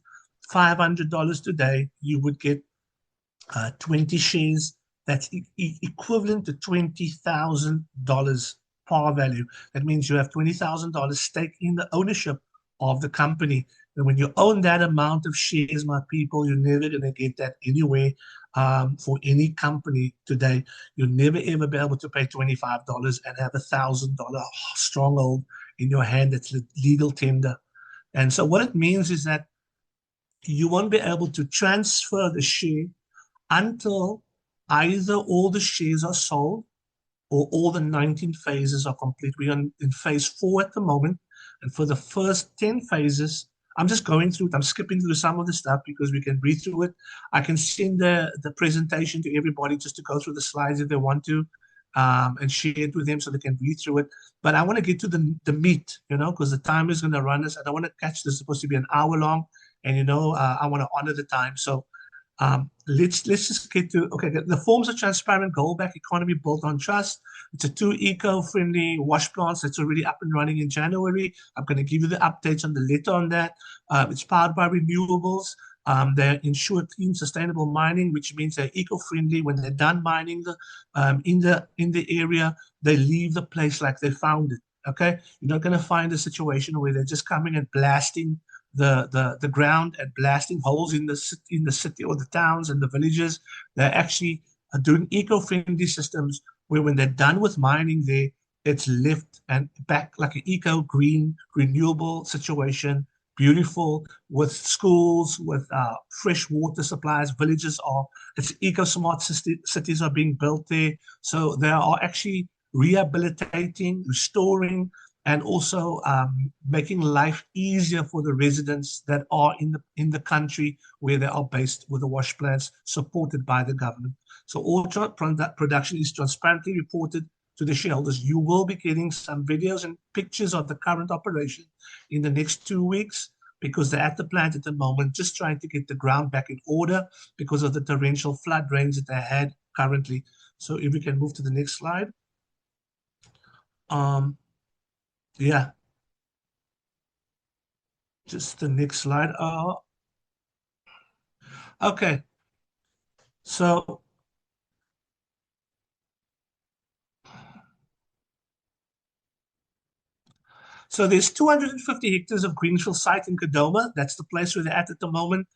$500 today, you would get 20 shares. That's equivalent to $20,000 par value. That means you have $20,000 stake in the ownership of the company. And when you own that amount of shares, my people, you're never going to get that anywhere for any company today. You'll never ever be able to pay $25 and have $1,000 stronghold in your hand. That's legal tender. And so what it means is that you won't be able to transfer the share until either all the shares are sold or all the 19 phases are complete. We're in phase 4 at the moment. And for the first 10 phases, I'm just going through it. I'm skipping through some of the stuff because we can read through it. I can send the presentation to everybody just to go through the slides if they want to, and share it with them so they can read through it. But I want to get to the meat, because the time is going to run us. I don't want to catch this. It's supposed to be an hour long. And, I want to honor the time. So let's just get to, okay, the forms of transparent gold-backed economy built on trust. It's a 2 eco-friendly wash plants that's already up and running in January. I'm going to give you the updates on the letter on that. It's powered by renewables. They ensure clean, sustainable mining, which means they're eco-friendly. When they're done mining in the area, they leave the place like they found it. Okay, you're not going to find a situation where they're just coming and blasting the ground and blasting holes in the city or the towns and the villages. They're actually doing eco-friendly systems where when they're done with mining there, it's left and back like an eco-green, renewable situation, beautiful, with schools, with fresh water supplies. It's eco-smart cities are being built there. So they are actually rehabilitating, restoring, and also making life easier for the residents that are in the country where they are based, with the wash plants supported by the government. So all production is transparently reported to the shareholders. You will be getting some videos and pictures of the current operation in the next 2 weeks, because they're at the plant at the moment, just trying to get the ground back in order because of the torrential flood rains that they had currently. So if we can move to the next slide. Yeah, just the next slide. Okay, so there's 250 hectares of greenfield site in Kadoma. That's the place where they're at the moment.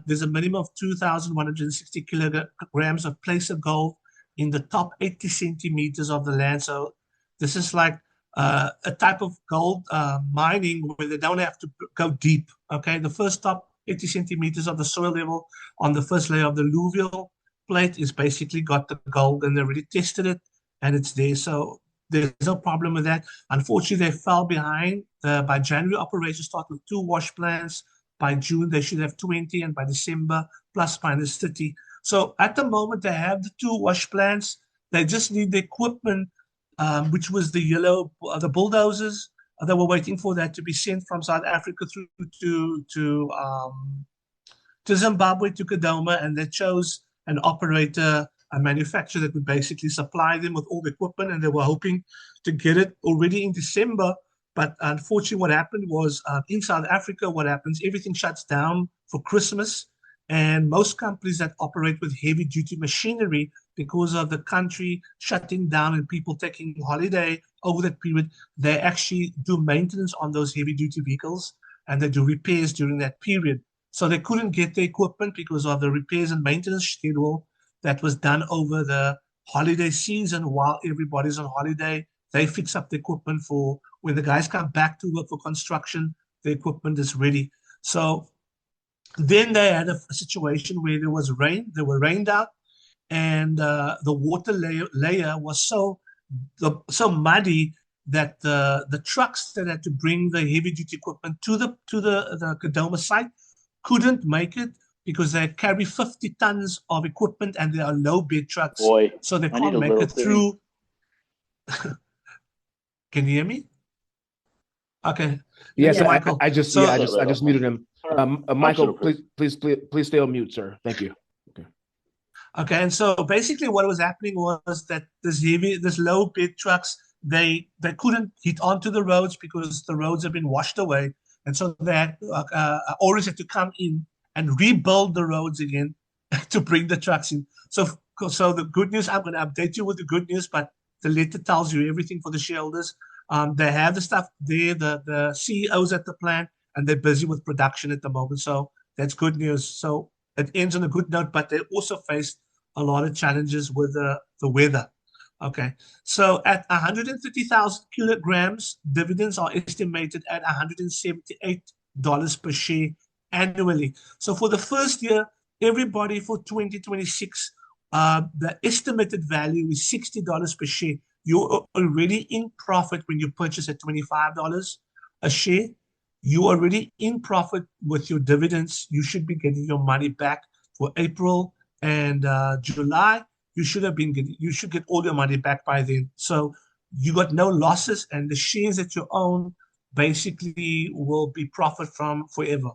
There's a minimum of 2,160 kilograms of placer gold in the top 80 centimeters of the land. So this is like a type of gold mining where they don't have to go deep. Okay, the first top 80 centimeters of the soil level on the first layer of the alluvial plate is basically got the gold, and they already tested it and it's there. So there's no problem with that. Unfortunately, they fell behind. By January, operations start with 2 wash plants. By June, they should have 20, and by December, plus minus 30. So at the moment, they have the 2 wash plants. They just need the equipment, which was the bulldozers. They were waiting for that to be sent from South Africa through to Zimbabwe, to Kadoma, and they chose an operator, a manufacturer that would basically supply them with all the equipment, and they were hoping to get it already in December. But unfortunately, what happened was in South Africa, what happens, everything shuts down for Christmas, and most companies that operate with heavy-duty machinery, because of the country shutting down and people taking holiday over that period, they actually do maintenance on those heavy-duty vehicles, and they do repairs during that period. So they couldn't get the equipment because of the repairs and maintenance schedule that was done over the holiday season. While everybody's on holiday, they fix up the equipment for when the guys come back to work for construction, the equipment is ready. So then they had a situation where there was rain, they were rained out, and the water layer was so muddy that the trucks that had to bring the heavy duty equipment to the Kadoma site couldn't make it, because they carry 50 tons of equipment and they are low bed trucks. Boy, so they I need can't a make little it thing. through. Can you hear me? Okay. Yeah, Thank you, so Michael. I just So, I just muted him. Michael, please stay on mute, sir. Thank you. Okay. Okay, and so basically what was happening was that this low bid trucks, they couldn't hit onto the roads because the roads have been washed away, and so that Aureus had to come in and rebuild the roads again to bring the trucks in. So the good news, I'm going to update you with the good news, but the letter tells you everything for the shareholders. They have the stuff there, the CEOs at the plant, and they're busy with production at the moment. So that's good news. So it ends on a good note, but they also faced a lot of challenges with the weather. Okay, so at 130,000 kilograms, dividends are estimated at $178 per share annually. So for the first year, everybody for 2026, the estimated value is $60 per share. You're already in profit when you purchase at $25 a share. You're already in profit with your dividends. You should be getting your money back for April and July. You should get all your money back by then. So you got no losses, and the shares that you own basically will be profit from forever.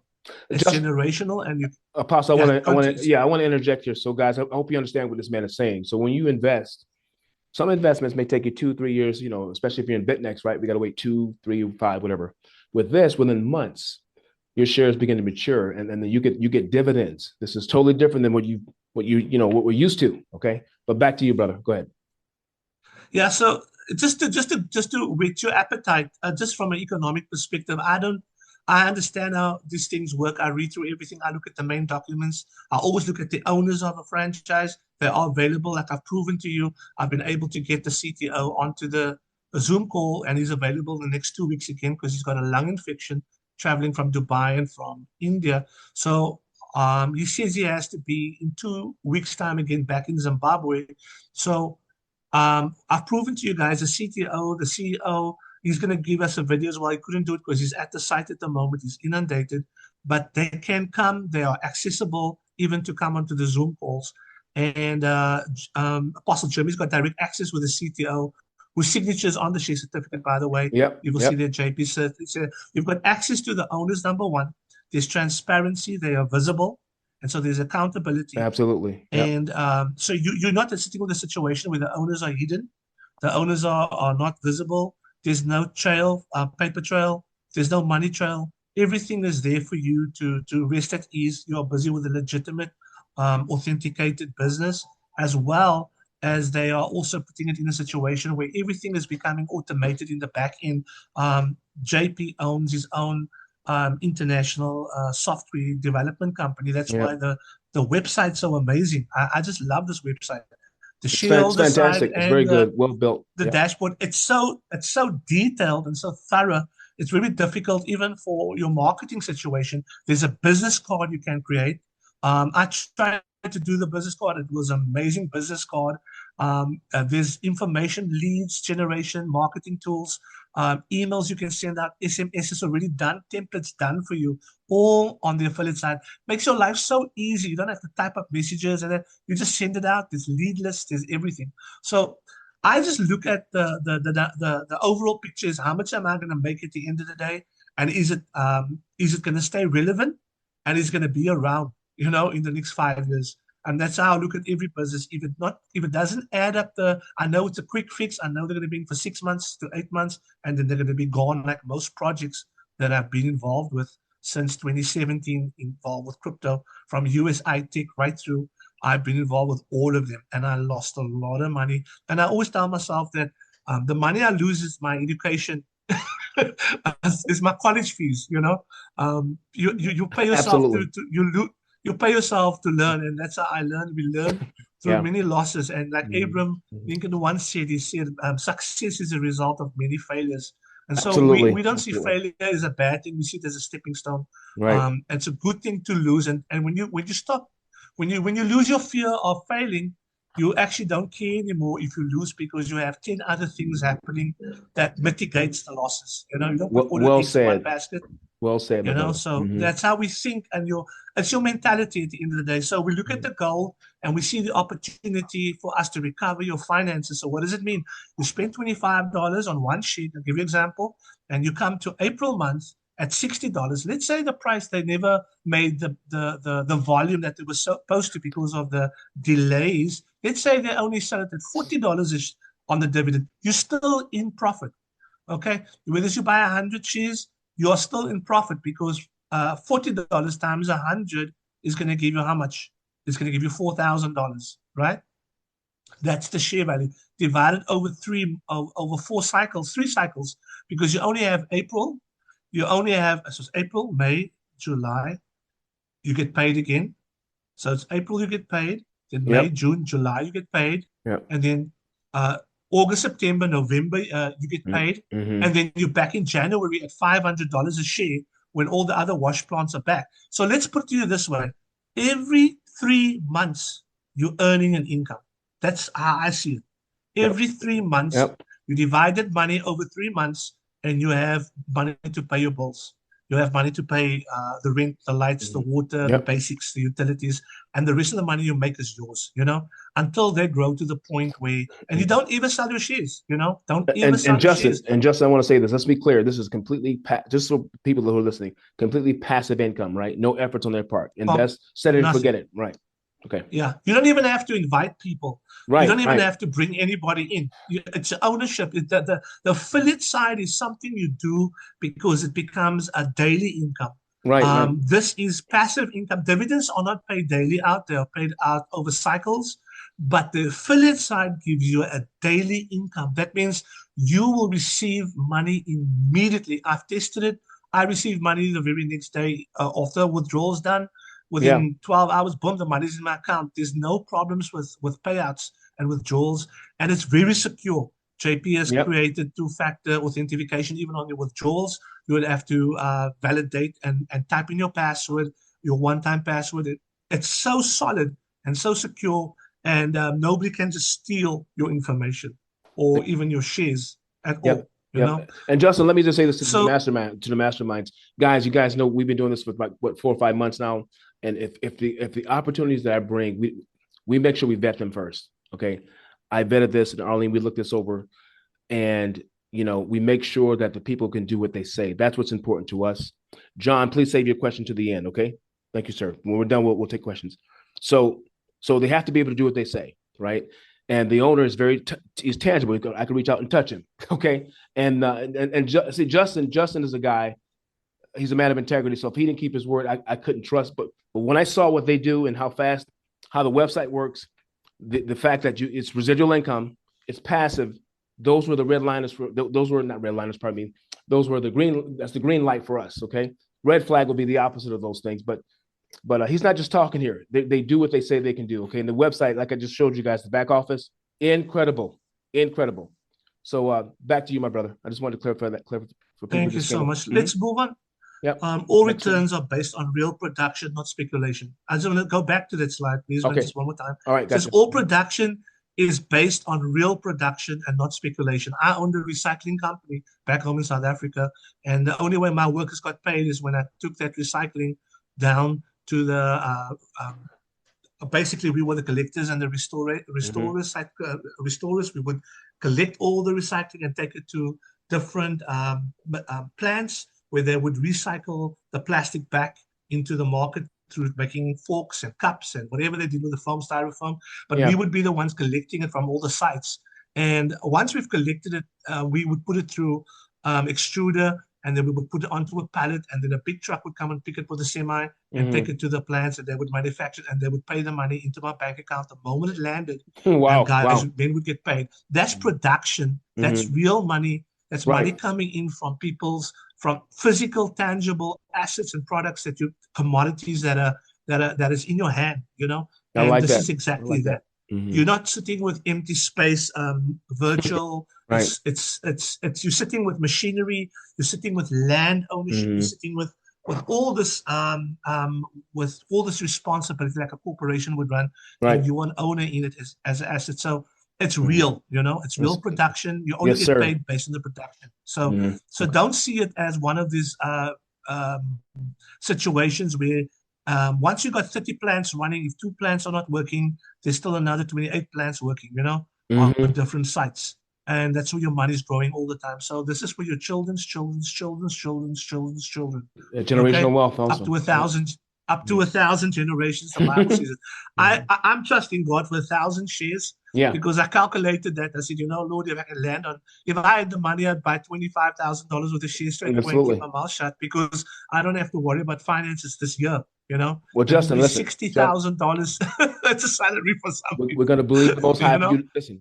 It's generational, and you. Apostle, I want to interject here. So, guys, I hope you understand what this man is saying. So, when you invest, some investments may take you 2-3 years. You know, especially if you're in BitNext, right? We got to wait 2, 3, 5, whatever. With this, within months, your shares begin to mature, and then you get dividends. This is totally different than what we're used to. Okay, but back to you, brother. Go ahead. Yeah. So just to whet your appetite, just from an economic perspective, I understand how these things work. I read through everything. I look at the main documents. I always look at the owners of a franchise. They are available. Like I've proven to you, I've been able to get the CTO onto the Zoom call, and he's available the next 2 weeks again because he's got a lung infection traveling from Dubai and from India. So he says he has to be in 2 weeks' time again back in Zimbabwe. So I've proven to you guys the CTO, the CEO, he's going to give us a video as well. He couldn't do it because he's at the site at the moment. He's inundated, but they can come. They are accessible even to come onto the Zoom calls. And Apostle Jimmy's got direct access with the CTO, whose signature is on the share certificate, by the way. Yep. You will see there, JP says, you've got access to the owners, number one. There's transparency. They are visible. And so there's accountability. Absolutely. Yep. And so you're not sitting with a situation where the owners are hidden. The owners are not visible. There's no trail, paper trail. There's no money trail. Everything is there for you to rest at ease. You are busy with a legitimate, authenticated business, as well as they are also putting it in a situation where everything is becoming automated in the back end. JP owns his own international software development company. That's why the website's so amazing. I just love this website. The shareholder side it's very good, well built. The dashboard, it's so detailed and so thorough. It's really difficult even for your marketing situation. There's a business card you can create. I tried to do the business card. It was an amazing business card. There's information, leads generation, marketing tools, emails you can send out, SMS is already done, templates done for you, all on the affiliate side. Makes your life so easy. You don't have to type up messages, and then you just send it out. There's lead lists, there's everything. So I just look at the overall picture is how much am I going to make at the end of the day, and is it going to stay relevant, and is it going to be around, in the next 5 years? And that's how I look at every business. If it doesn't add up, I know it's a quick fix. I know they're going to be in for 6 months to 8 months, and then they're going to be gone, like most projects that I've been involved with since 2017, involved with crypto, from USI Tech right through. I've been involved with all of them, and I lost a lot of money. And I always tell myself that the money I lose is my education, is my college fees. You pay yourself you pay yourself to learn, and that's how I learned. We learn through many losses, and like Abraham Lincoln once said, he said, success is a result of many failures. And so we don't see failure as a bad thing. We see it as a stepping stone. Right. It's a good thing to lose, and when you lose your fear of failing, you actually don't care anymore if you lose, because you have 10 other things happening that mitigates the losses. You don't put all your eggs in one basket. Well said, my You know, brother. so that's how we think, and it's your mentality at the end of the day. So we look at the goal and we see the opportunity for us to recover your finances. So what does it mean? You spend $25 on one sheet. I'll give you an example, and you come to April month at $60. Let's say the price, they never made the volume that it was supposed to because of the delays. Let's say they only sell it at $40 on the dividend. You're still in profit. Okay, whether you buy 100 shares, you're still in profit because $40 times 100 is going to give you how much? It's going to give you $4,000, right? That's the share value divided over over 4 cycles, 3 cycles, because you only have April, so April, May, July, you get paid again. So it's April you get paid, then May, June, July you get paid, and then August, September, November, you get paid, and then you're back in January at $500 a share when all the other wash plants are back. So let's put it to you this way. Every 3 months, you're earning an income. That's how I see it. Every 3 months, you divided money over 3 months, and you have money to pay your bills. You have money to pay the rent, the lights, the water, the basics, the utilities, and the rest of the money you make is yours, you know, until they grow to the point where, and you don't even sell your shares, you know, don't even sell your shares. And Justin, I want to say this. Let's be clear. This is completely, just so people who are listening, completely passive income, right? No efforts on their part. Invest, set it and forget it, right? Okay. Yeah, you don't even have to invite people. You don't even have to bring anybody in. It's ownership. The affiliate side is something you do because it becomes a daily income. Right. This is passive income. Dividends are not paid daily out. They are paid out over cycles. But the affiliate side gives you a daily income. That means you will receive money immediately. I've tested it. I received money the very next day after withdrawals done. Within 12 hours, boom, the money's in my account. There's no problems with payouts and withdrawals, and it's very secure. JP has created 2-factor authentication even on your withdrawals. You would have to validate and type in your password, your one-time password. It's so solid and so secure, and nobody can just steal your information or even your shares at all. You know? And Justin, let me just say this to the masterminds, guys. You guys know we've been doing this for like 4 or 5 months now. And if the opportunities that I bring, we make sure we vet them first. Okay. I vetted this, and Arlene, we looked this over, and we make sure that the people can do what they say. That's what's important to us. John, please save your question to the end. Okay. Thank you, sir. When we're done, we'll take questions. So they have to be able to do what they say, right? And the owner is he's tangible. I can reach out and touch him. Okay. And see, Justin is a guy. He's a man of integrity. So if he didn't keep his word, I couldn't trust. But when I saw what they do and how the website works, the fact that it's residual income, it's passive. Those were the red liners those were not red liners, pardon me. Those were that's the green light for us. Okay. Red flag will be the opposite of those things. But he's not just talking here. They do what they say they can do. Okay. And the website, like I just showed you guys, the back office, incredible. So back to you, my brother. I just wanted to clarify that. For people. Thank you so much. Let's move on. Yep. All returns are based on real production, not speculation. I just want to go back to that slide, please, just one more time. All right, gotcha. All production is based on real production and not speculation. I owned a recycling company back home in South Africa, and the only way my workers got paid is when I took that recycling down to the basically we were the collectors and the restorers. We would collect all the recycling and take it to different plants where they would recycle the plastic back into the market through making forks and cups and whatever they did with the foam, styrofoam. But we would be the ones collecting it from all the sites. And once we've collected it, we would put it through extruder, and then we would put it onto a pallet, and then a big truck would come and pick it with a semi and take it to the plants, and they would manufacture it, and they would pay the money into my bank account the moment it landed. Then would get paid. That's production. That's real money. That's money coming in from from physical, tangible assets and products commodities that is in your hand, And this is exactly that. You're not sitting with empty space, virtual. It's you're sitting with machinery. You're sitting with land ownership. You're sitting with all this responsibility like a corporation would run. And you want owner in it as an asset. So it's real, it's real production. You only get paid based on the production. So don't see it as one of these situations where once you got 30 plants running, if 2 plants are not working, there's still another 28 plants working, on different sites. And that's where your money is growing all the time. So this is for your children's children. Generational wealth also. Up to 1,000. Up to 1,000 generations, the Bible says it. I'm trusting God for 1,000 shares. Yeah. Because I calculated that. I said, Lord, if I can land on, if I had the money, I'd buy $25,000 worth of shares straight away and keep my mouth shut, because I don't have to worry about finances this year. Well, Justin, listen, $60,000. That's a salary for something. We're going to believe the Most High. Listen,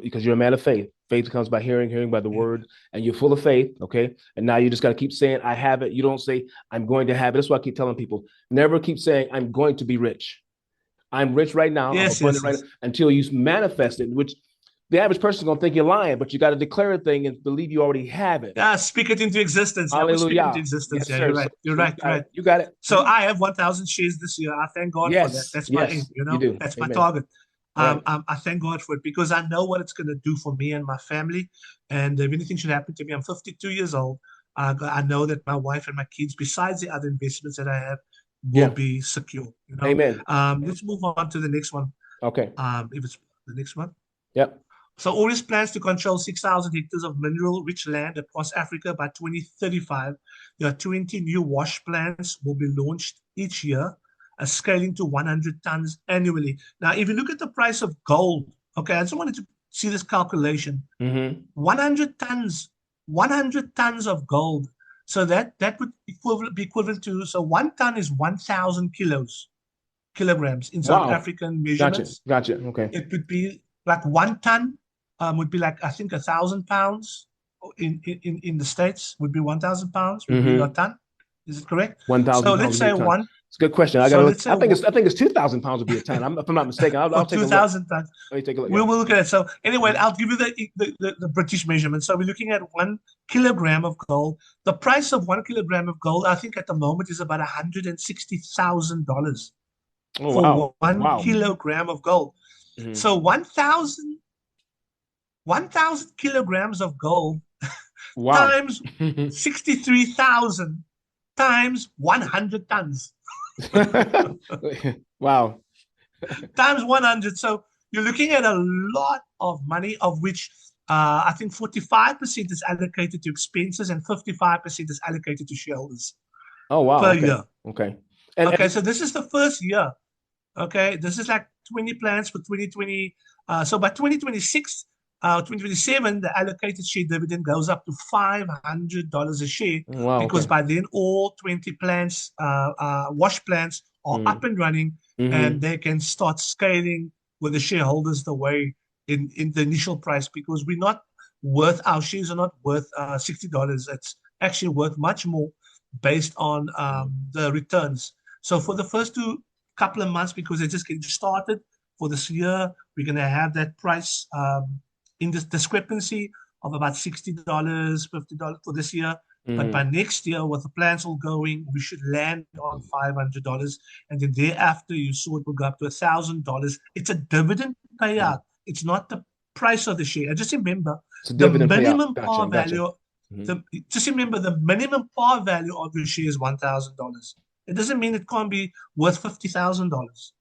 because you're a man of faith. Faith comes by hearing by the word, and you're full of faith. Okay, and now you just got to keep saying, "I have it." You don't say, "I'm going to have it." That's why I keep telling people: never keep saying, "I'm going to be rich." I'm rich right now. Yes, right now, until you manifest it, which the average person is going to think you're lying, but you got to declare a thing and believe you already have it. Yeah, speak it into existence. Hallelujah. Speak it into existence. Yes, You're right. You're right. You got it. So I have 1,000 shares this year. I thank God for that. That's my aim. You do. That's Amen. my target. Right. I thank God for it, because I know what it's going to do for me and my family. And if anything should happen to me, I'm 52 years old. I know that my wife and my kids, besides the other investments that I have, will be secure. Amen. Let's move on to the next one. Okay. If it's the next one. Yep. So Aureus plans to control 6,000 hectares of mineral-rich land across Africa by 2035. There are 20 new wash plants will be launched each year, scaling to 100 tons annually. Now, if you look at the price of gold, okay, I just wanted to see this calculation. 100 tons of gold. So that would be equivalent to, so 1 ton is 1,000 kilograms in South African measurements. Gotcha. Okay. It would be like 1 ton would be like, I think, 1,000 pounds in the States would be 1,000 pounds would be a ton. Is it correct? 1,000. So let's say one. It's a good question. I think it's 2,000 pounds would be a ton. If I'm not mistaken, I'll take 2,000 tons. Let me take a look. We'll look at it. So anyway, I'll give you the British measurement. So we're looking at 1 kilogram of gold. The price of 1 kilogram of gold, I think, at the moment is about $160,000 for 1 kilogram of gold. So 1,000 kilograms of gold times 63,000 times 100 tons. Wow. Times 100. So you're looking at a lot of money, of which I think 45% is allocated to expenses and 55% is allocated to shareholders. Oh, wow. Per year. Okay. So this is the first year. Okay. This is like 20 plans for 2020. So by 2026, 2027, the allocated share dividend goes up to $500 a share. Wow, because by then all 20 plants, wash plants are up and running, and they can start scaling with the shareholders the way in the initial price, because our shares are not worth $60. It's actually worth much more based on the returns. So for the first couple of months, because they're just getting started for this year, we're going to have that price in this discrepancy of about $60, $50 for this year. But by next year, with the plans all going, we should land on $500. And then thereafter, you saw it will go up to $1,000. It's a dividend payout. It's not the price of the share. And just remember, the minimum par value. Just remember, the minimum par value of your share is $1,000. It doesn't mean it can't be worth $50,000 down the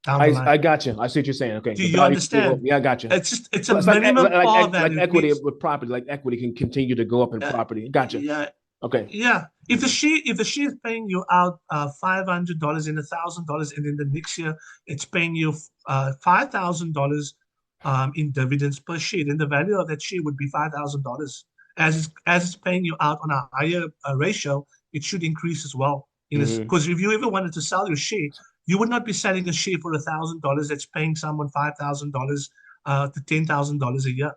line. I got you. I see what you're saying. Okay. Do you understand? Yeah, I got you. It's a minimum par value. Like equity with property, like equity can continue to go up in property. Gotcha. Yeah. Okay. Yeah. If the share is paying you out $500 and $1,000, and then the next year it's paying you $5,000 in dividends per share, then the value of that share would be $5,000. As it's paying you out on a higher ratio, it should increase as well. Because if you ever wanted to sell your share, you would not be selling a share for $1,000 that's paying someone $5,000 to $10,000 a year.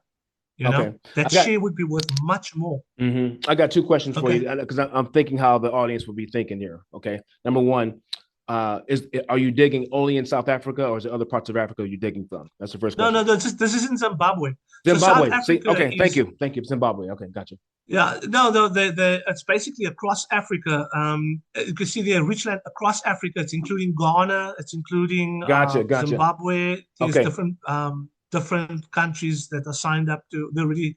That share would be worth much more. I got 2 questions for you, because I'm thinking how the audience will be thinking here. Okay, number one, are you digging only in South Africa, or is there other parts of Africa you're digging from? That's the first question. No, this is in Zimbabwe. Zimbabwe. So thank you. Zimbabwe. Okay, gotcha. Yeah, no, it's basically across Africa. You can see the rich land across Africa. It's including Ghana. It's including Zimbabwe. There's different countries that are signed up to. They're already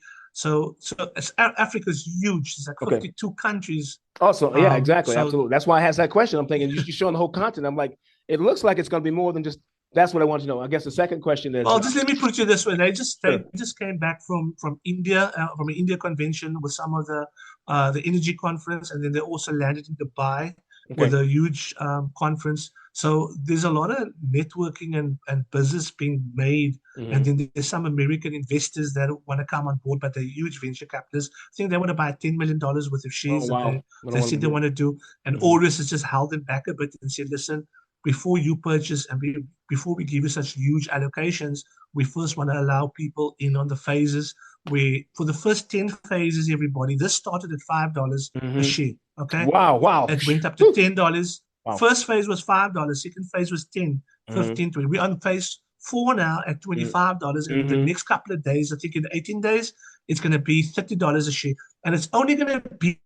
Africa's huge. It's like 52 countries. Also, yeah, exactly, so, absolutely. That's why I asked that question. I'm thinking you're showing the whole continent. I'm like, it looks like it's going to be more than just. That's what I want to know. I guess the second question is. Well, just let me put it this way: they just came back from India, from an India convention with some of the energy conference, and then they also landed in Dubai with a huge conference. So there's a lot of networking and business being made, and then there's some American investors that want to come on board, but they're huge venture capitalists. I think they want to buy $10 million worth of shares. Oh, wow. They said they want to do, and Aureus has just held them back a bit and said, listen, before you purchase and before we give you such huge allocations, we first want to allow people in on the phases where for the first 10 phases, everybody, this started at $5 a share. Okay. Wow. It went up to $10. Wow. First phase was $5. Second phase was 10, 15, 20. We're on phase 4 now at $25. And the next couple of days, I think in 18 days, it's going to be $30 a share. And it's only going to be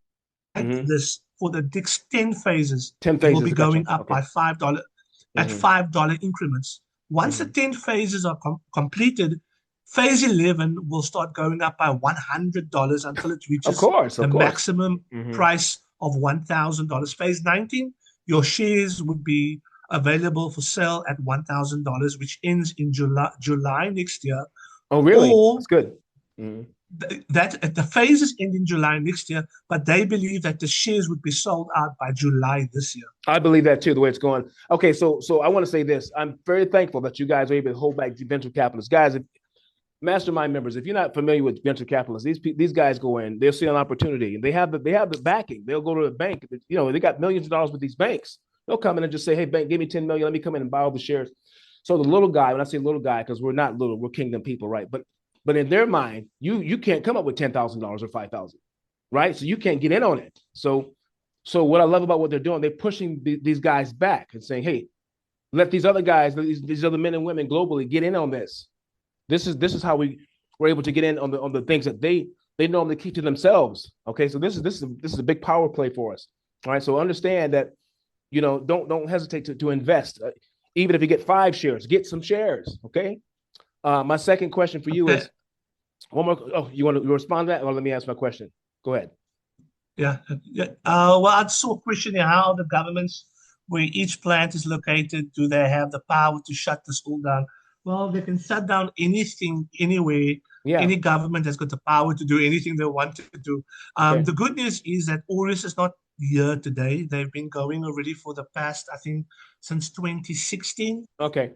like this for the next 10 phases. 10 phases. It will be going up by $5 at $5 increments. Once the 10 phases are completed, phase 11 will start going up by $100 until it reaches the maximum price of $1,000. Phase 19, your shares would be available for sale at $1,000, which ends in July next year. Oh, really? That's good. That the phases end in July next year, but they believe that the shares would be sold out by July this year. I believe that too, the way it's going. Okay, so I want to say this. I'm very thankful that you guys are able to hold back the venture capitalists. Guys, mastermind members, if you're not familiar with venture capitalists, these guys go in, they'll see an opportunity, and they have the backing. They'll go to the bank. You know, they got millions of dollars with these banks. They'll come in and just say, hey, bank, give me 10 million. Let me come in and buy all the shares. So the little guy, when I say little guy, because we're not little, we're kingdom people, right? But in their mind, you can't come up with $10,000 or $5,000, right? So you can't get in on it. So what I love about what they're doing, they're pushing these guys back and saying, hey, let these other guys, these other men and women globally get in on this. This is how we were able to get in on the things that they normally keep to themselves. Okay, so this is a big power play for us. All right, so understand that, you know, don't hesitate to invest. Even if you get 5 shares, get some shares. Okay. My second question for you is one more. Oh, you want to respond to that, or let me ask my question? Go ahead. Yeah. Well, I saw a question here: how the governments, where each plant is located, do they have the power to shut this all down? Well, they can shut down anything, anywhere. Yeah. Any government has got the power to do anything they want to do. The good news is that Aureus is not here today. They've been going already for the past, I think, since 2016. Okay.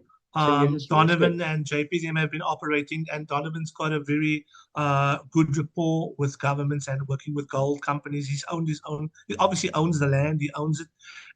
Donovan and JPDM have been operating, and Donovan's got a very good rapport with governments and working with gold companies. He obviously owns the land, he owns it,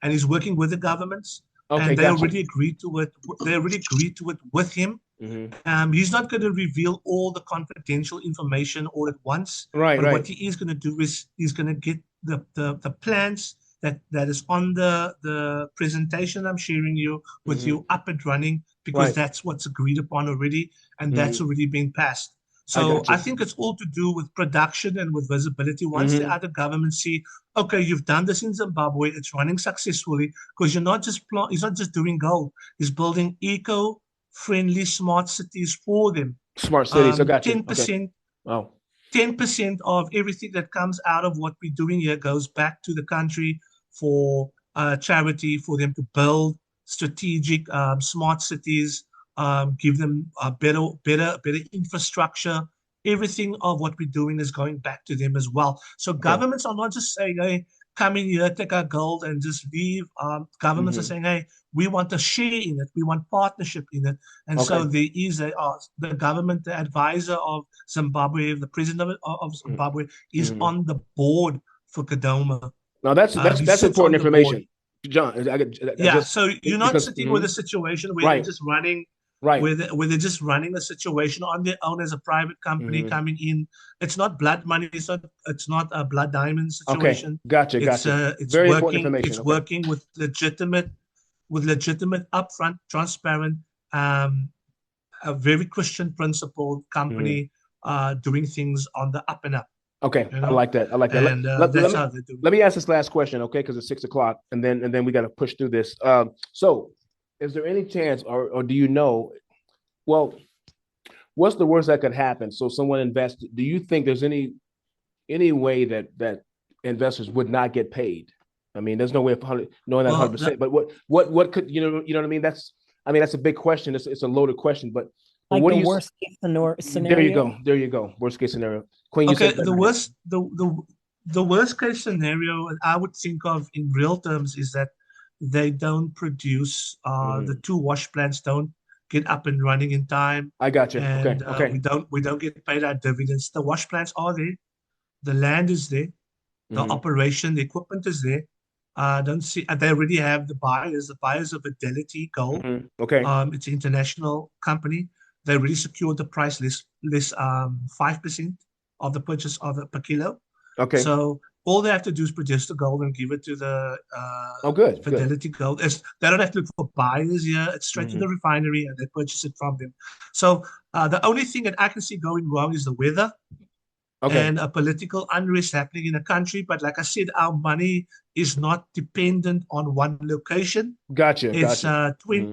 and he's working with the governments. Okay, and they already agreed to it. They already agreed to it with him. He's not going to reveal all the confidential information all at once. Right. What he is going to do is he's going to get the plans that is on the presentation I'm sharing you with you up and running, because that's what's agreed upon already, and that's already been passed. So I think it's all to do with production and with visibility. Once the other governments see, okay, you've done this in Zimbabwe, it's running successfully, because he's not just doing gold, he's building eco-friendly smart cities for them. Smart cities, I got you. 10%. Okay. Wow. 10% of everything that comes out of what we're doing here goes back to the country for charity, for them to build strategic smart cities, give them better infrastructure. Everything of what we're doing is going back to them as well. So governments are not just saying, hey, come in here, take our gold and just leave. Governments are saying, hey, we want a share in it. We want partnership in it. And so there is the government, the advisor of Zimbabwe, the president of Zimbabwe is on the board for Kadoma. Now that's important information, John. So you're not sitting with a situation where they're just running, where they're just running a situation on their own as a private company coming in. It's not blood money. It's not a blood diamond situation. Okay, gotcha. It's very working, important information. It's working with legitimate, upfront, transparent, a very Christian principled company doing things on the up and up. Okay, you know? I like that. And that's how they do. Let me ask this last question, okay? Because it's 6:00, and then we got to push through this. So, is there any chance, or do you know? Well, what's the worst that could happen? So someone invests. Do you think there's any way that investors would not get paid? I mean, there's no way of knowing that 100%. But what could you know what I mean? That's a big question. It's a loaded question. But like what the do you worst case scenario? There you go. Worst case scenario. Queen, okay, the worst case scenario I would think of in real terms is that they don't produce the 2 wash plants don't get up and running in time. I got you. And okay. We don't get paid our dividends. The wash plants are there, the land is there, the operation, the equipment is there. Don't see they already have the buyers of Fidelity Gold. Okay. It's an international company. They already secured the price less 5% of the purchase of per kilo. Okay. So all they have to do is produce the gold and give it to the Fidelity Gold. They don't have to look for buyers here. It's straight to the refinery and they purchase it from them. So the only thing that I can see going wrong is the weather and a political unrest happening in a country. But like I said, our money is not dependent on one location. Gotcha. It's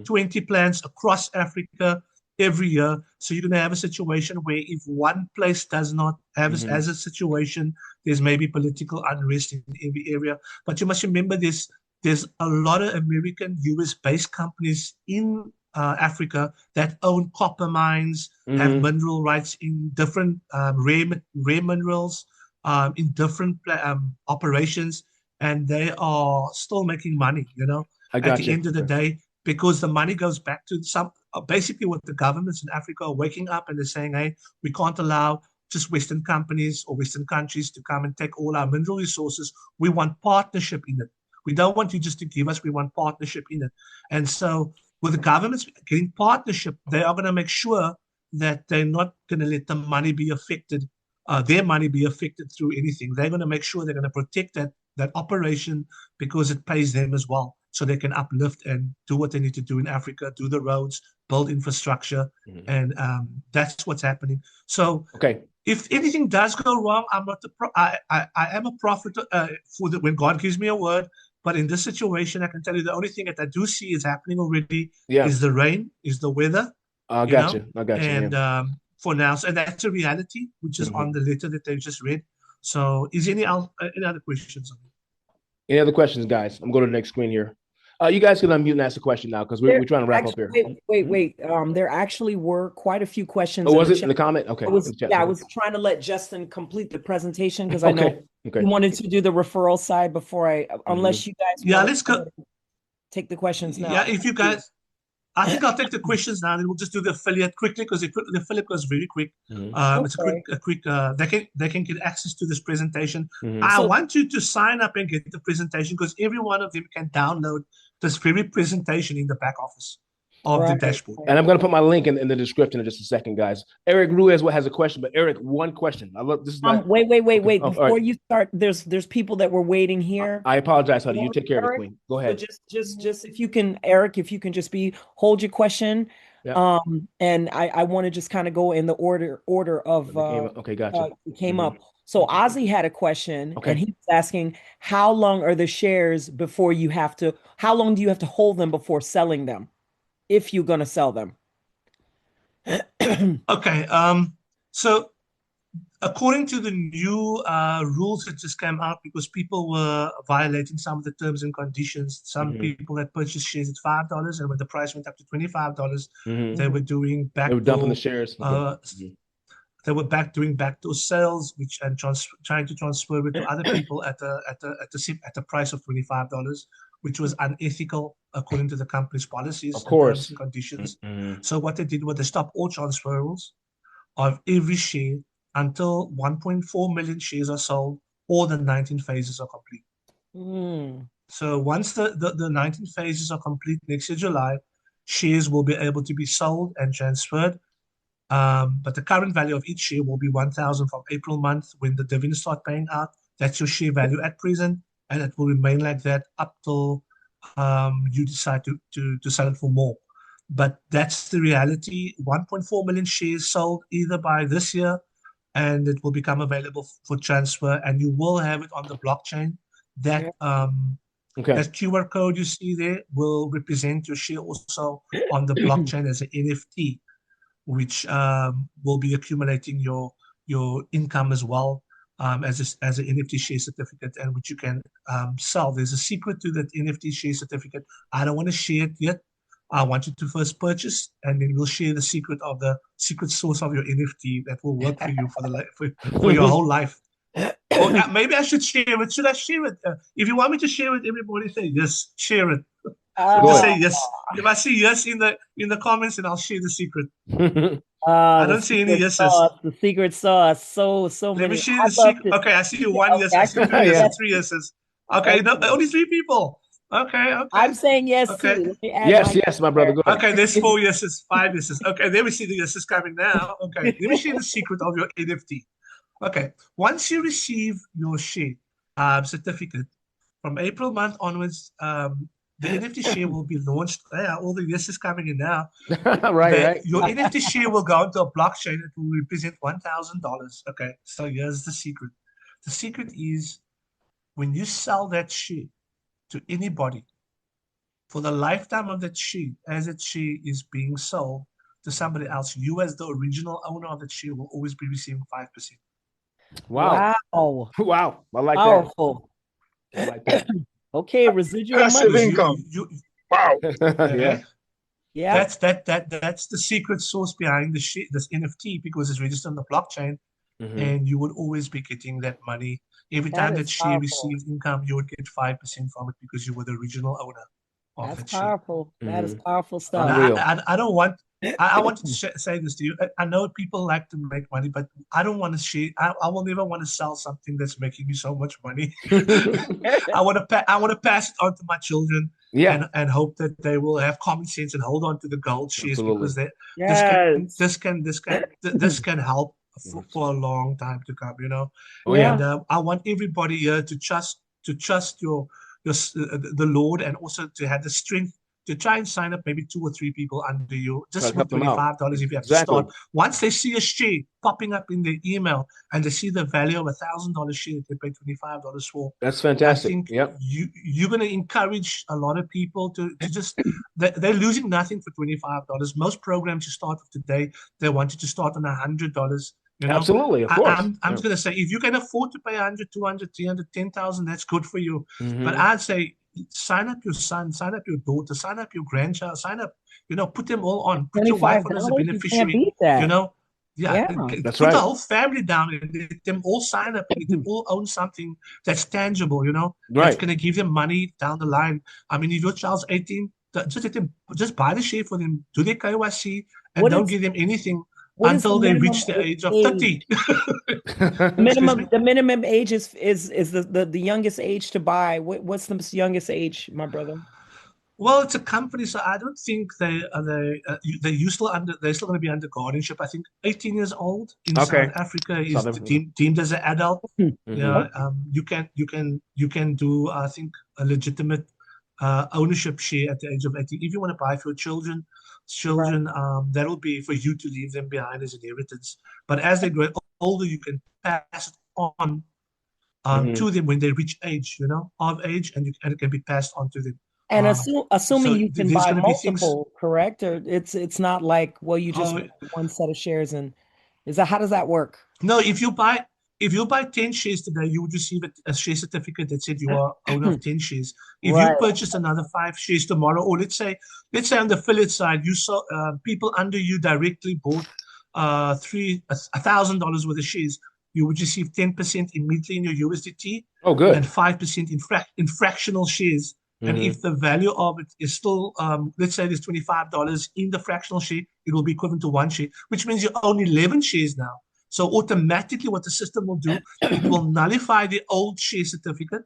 20 plants across Africa every year. So you're going to have a situation where if one place does not have as a situation, there's maybe political unrest in every area. But you must remember there's a lot of American, US-based companies in Africa that own copper mines, have mineral rights in different rare minerals, in different operations, and they are still making money, at the end of the day, because the money goes back to basically what the governments in Africa are waking up and they're saying, hey, we can't allow just Western companies or Western countries to come and take all our mineral resources. We want partnership in it. We don't want you just to give us, we want partnership in it. And so with the governments getting partnership, they are going to make sure that they're not going to let the money be affected, their money be affected through anything. They're going to make sure they're going to protect that operation because it pays them as well. So they can uplift and do what they need to do in Africa, do the roads, build infrastructure, and that's what's happening. So if anything does go wrong, I'm not I am a prophet when God gives me a word. But in this situation, I can tell you the only thing that I do see is happening already is the rain, is the weather. I got you. And for now, and that's a reality, which is on the letter that they just read. So is any other questions? Any other questions, guys? I'm going to the next screen here. You guys can unmute and ask a question now because we're trying to wrap up here. Wait. There actually were quite a few questions. Oh, was it in the comment? Okay. I was trying to let Justin complete the presentation because I know he wanted to do the referral side before unless you guys. Yeah, let's go. Take the questions now. Yeah, if you guys, I think I'll take the questions now, and we'll just do the affiliate quickly because the affiliate goes very quick. It's a quick. They can get access to this presentation. I want you to sign up and get the presentation because every one of them can download this very presentation in the back office of the dashboard. And I'm going to put my link in the description in just a second, guys. Eric Ruiz has a question, but Eric, one question. I love this. Wait. Before you start, there's people that were waiting here. I apologize, honey. You take care of it, Queen. Go ahead. So just if you can, Eric, if you can just hold your question. Yeah. And I want to just kind of go in the order of gotcha. It came up. So Ozzy had a question and he was asking, how long are the shares before how long do you have to hold them before selling them? If you're going to sell them. So according to the new rules that just came out, because people were violating some of the terms and conditions, some people had purchased shares at $5, and when the price went up to $25, they were doing backdoor. They were dumping the shares. They were doing backdoor sales, and trying to transfer it to other people at the price of $25, which was unethical according to the company's policies and terms and conditions. So what they did was they stopped all transfers of every share until 1.4 million shares are sold or the 19 phases are complete. So once the 19 phases are complete next year, July, shares will be able to be sold and transferred. But the current value of each share will be 1,000 from April month when the dividends start paying out. That's your share value at present, and it will remain like that up till you decide to sell it for more. But that's the reality. 1.4 million shares sold either by this year, and it will become available for transfer, and you will have it on the blockchain. That that QR code you see there will represent your share also on the blockchain as an NFT. which will be accumulating your income as well, as an NFT share certificate, and which you can sell. There's a secret to that NFT share certificate. I don't want to share it yet. I want you to first purchase, and then we'll share the secret of the secret source of your NFT that will work for you for your whole life. Or maybe I should share it. Should I share it? If you want me to share it, everybody say yes. Share it. Just say yes. If I see yes in the comments, then I'll share the secret. I don't see any yeses. The secret sauce. So Let many. me share the secret. Okay, I see one yes. I see two yeses, 3 yeses. Okay, no, only 3 people. Okay. I'm saying yes okay. too. Yes, my brother. Go ahead. Okay, there's 4 yeses, 5 yeses. Okay, there we see the yeses coming now. Okay, let me share the secret of your NFT. Okay, once you receive your share certificate from April month onwards, the NFT share will be launched. Yeah, all the yeses coming in now. right. Your NFT share will go into a blockchain. It will represent $1,000. Okay, so here's the secret. The secret is when you sell that share to anybody for the lifetime of that share, as that share is being sold to somebody else, you as the original owner of that share will always be receiving 5%. Wow. I like Powerful. that. I like that. Okay, residual Passive money. income. Wow. Yeah. That's the secret source behind this NFT, because it's registered on the blockchain, and you would always be getting that money. Every time that share receives income, you would get 5% from it because you were the original owner of that share. Powerful. That is powerful stuff. I don't want. I want to say this to you. I know people like to make money, but I don't want to share. I will never want to sell something that's making me so much money. I want to pass it on to my children, and hope that they will have common sense and hold on to the gold shares. Absolutely. Because this can help for a long time to come. And I want everybody here to trust your the Lord, and also to have the strength to try and sign up maybe 2 or 3 people under you, just with $25 if you have to start. Once they see a share popping up in their email and they see the value of $1,000 share that they paid $25 for, that's fantastic. I think you're going to encourage a lot of people to just, they're losing nothing for $25. Most programs you start with today, they want you to start on $100. Absolutely, of course. I'm just going to say, if you can afford to pay 100, 200, 300, 10,000, that's good for you. But I'd say, sign up your son, sign up your daughter, sign up your grandchild, sign up, put them all on. Put your wife on as a beneficiary. That's put right. the whole family down and let them all sign up and let them all own something that's tangible, that's going to give them money down the line. I mean, if your child's 18, just buy the share for them, do their KYC, and don't give them anything until they reach the age of 30. The minimum age is the youngest age to buy. What's the youngest age, my brother? Well, it's a company, so I don't think they're still going to be under guardianship. I think 18 years old in South Africa is deemed as an adult. You can do, I think, a legitimate ownership share at the age of 18. If you want to buy for your children, that'll be for you to leave them behind as inheritance. But as they grow older, you can pass it on to them when they reach age, of age, and it can be passed on to them. And assuming you can buy multiple, correct? Or it's not like, well, you just buy one set of shares, and how does that work? No, if you buy 10 shares today, you would receive a share certificate that said you are owner of 10 shares. If you purchase another 5 shares tomorrow, or let's say on the affiliate side, you saw people under you directly bought $1,000 worth of shares, you would receive 10% immediately in your USDT. Oh, good. And 5% in fractional shares. And if the value of it is still, let's say there's $25 in the fractional share, it will be equivalent to 1 share, which means you own 11 shares now. So automatically what the system will do, it will nullify the old share certificate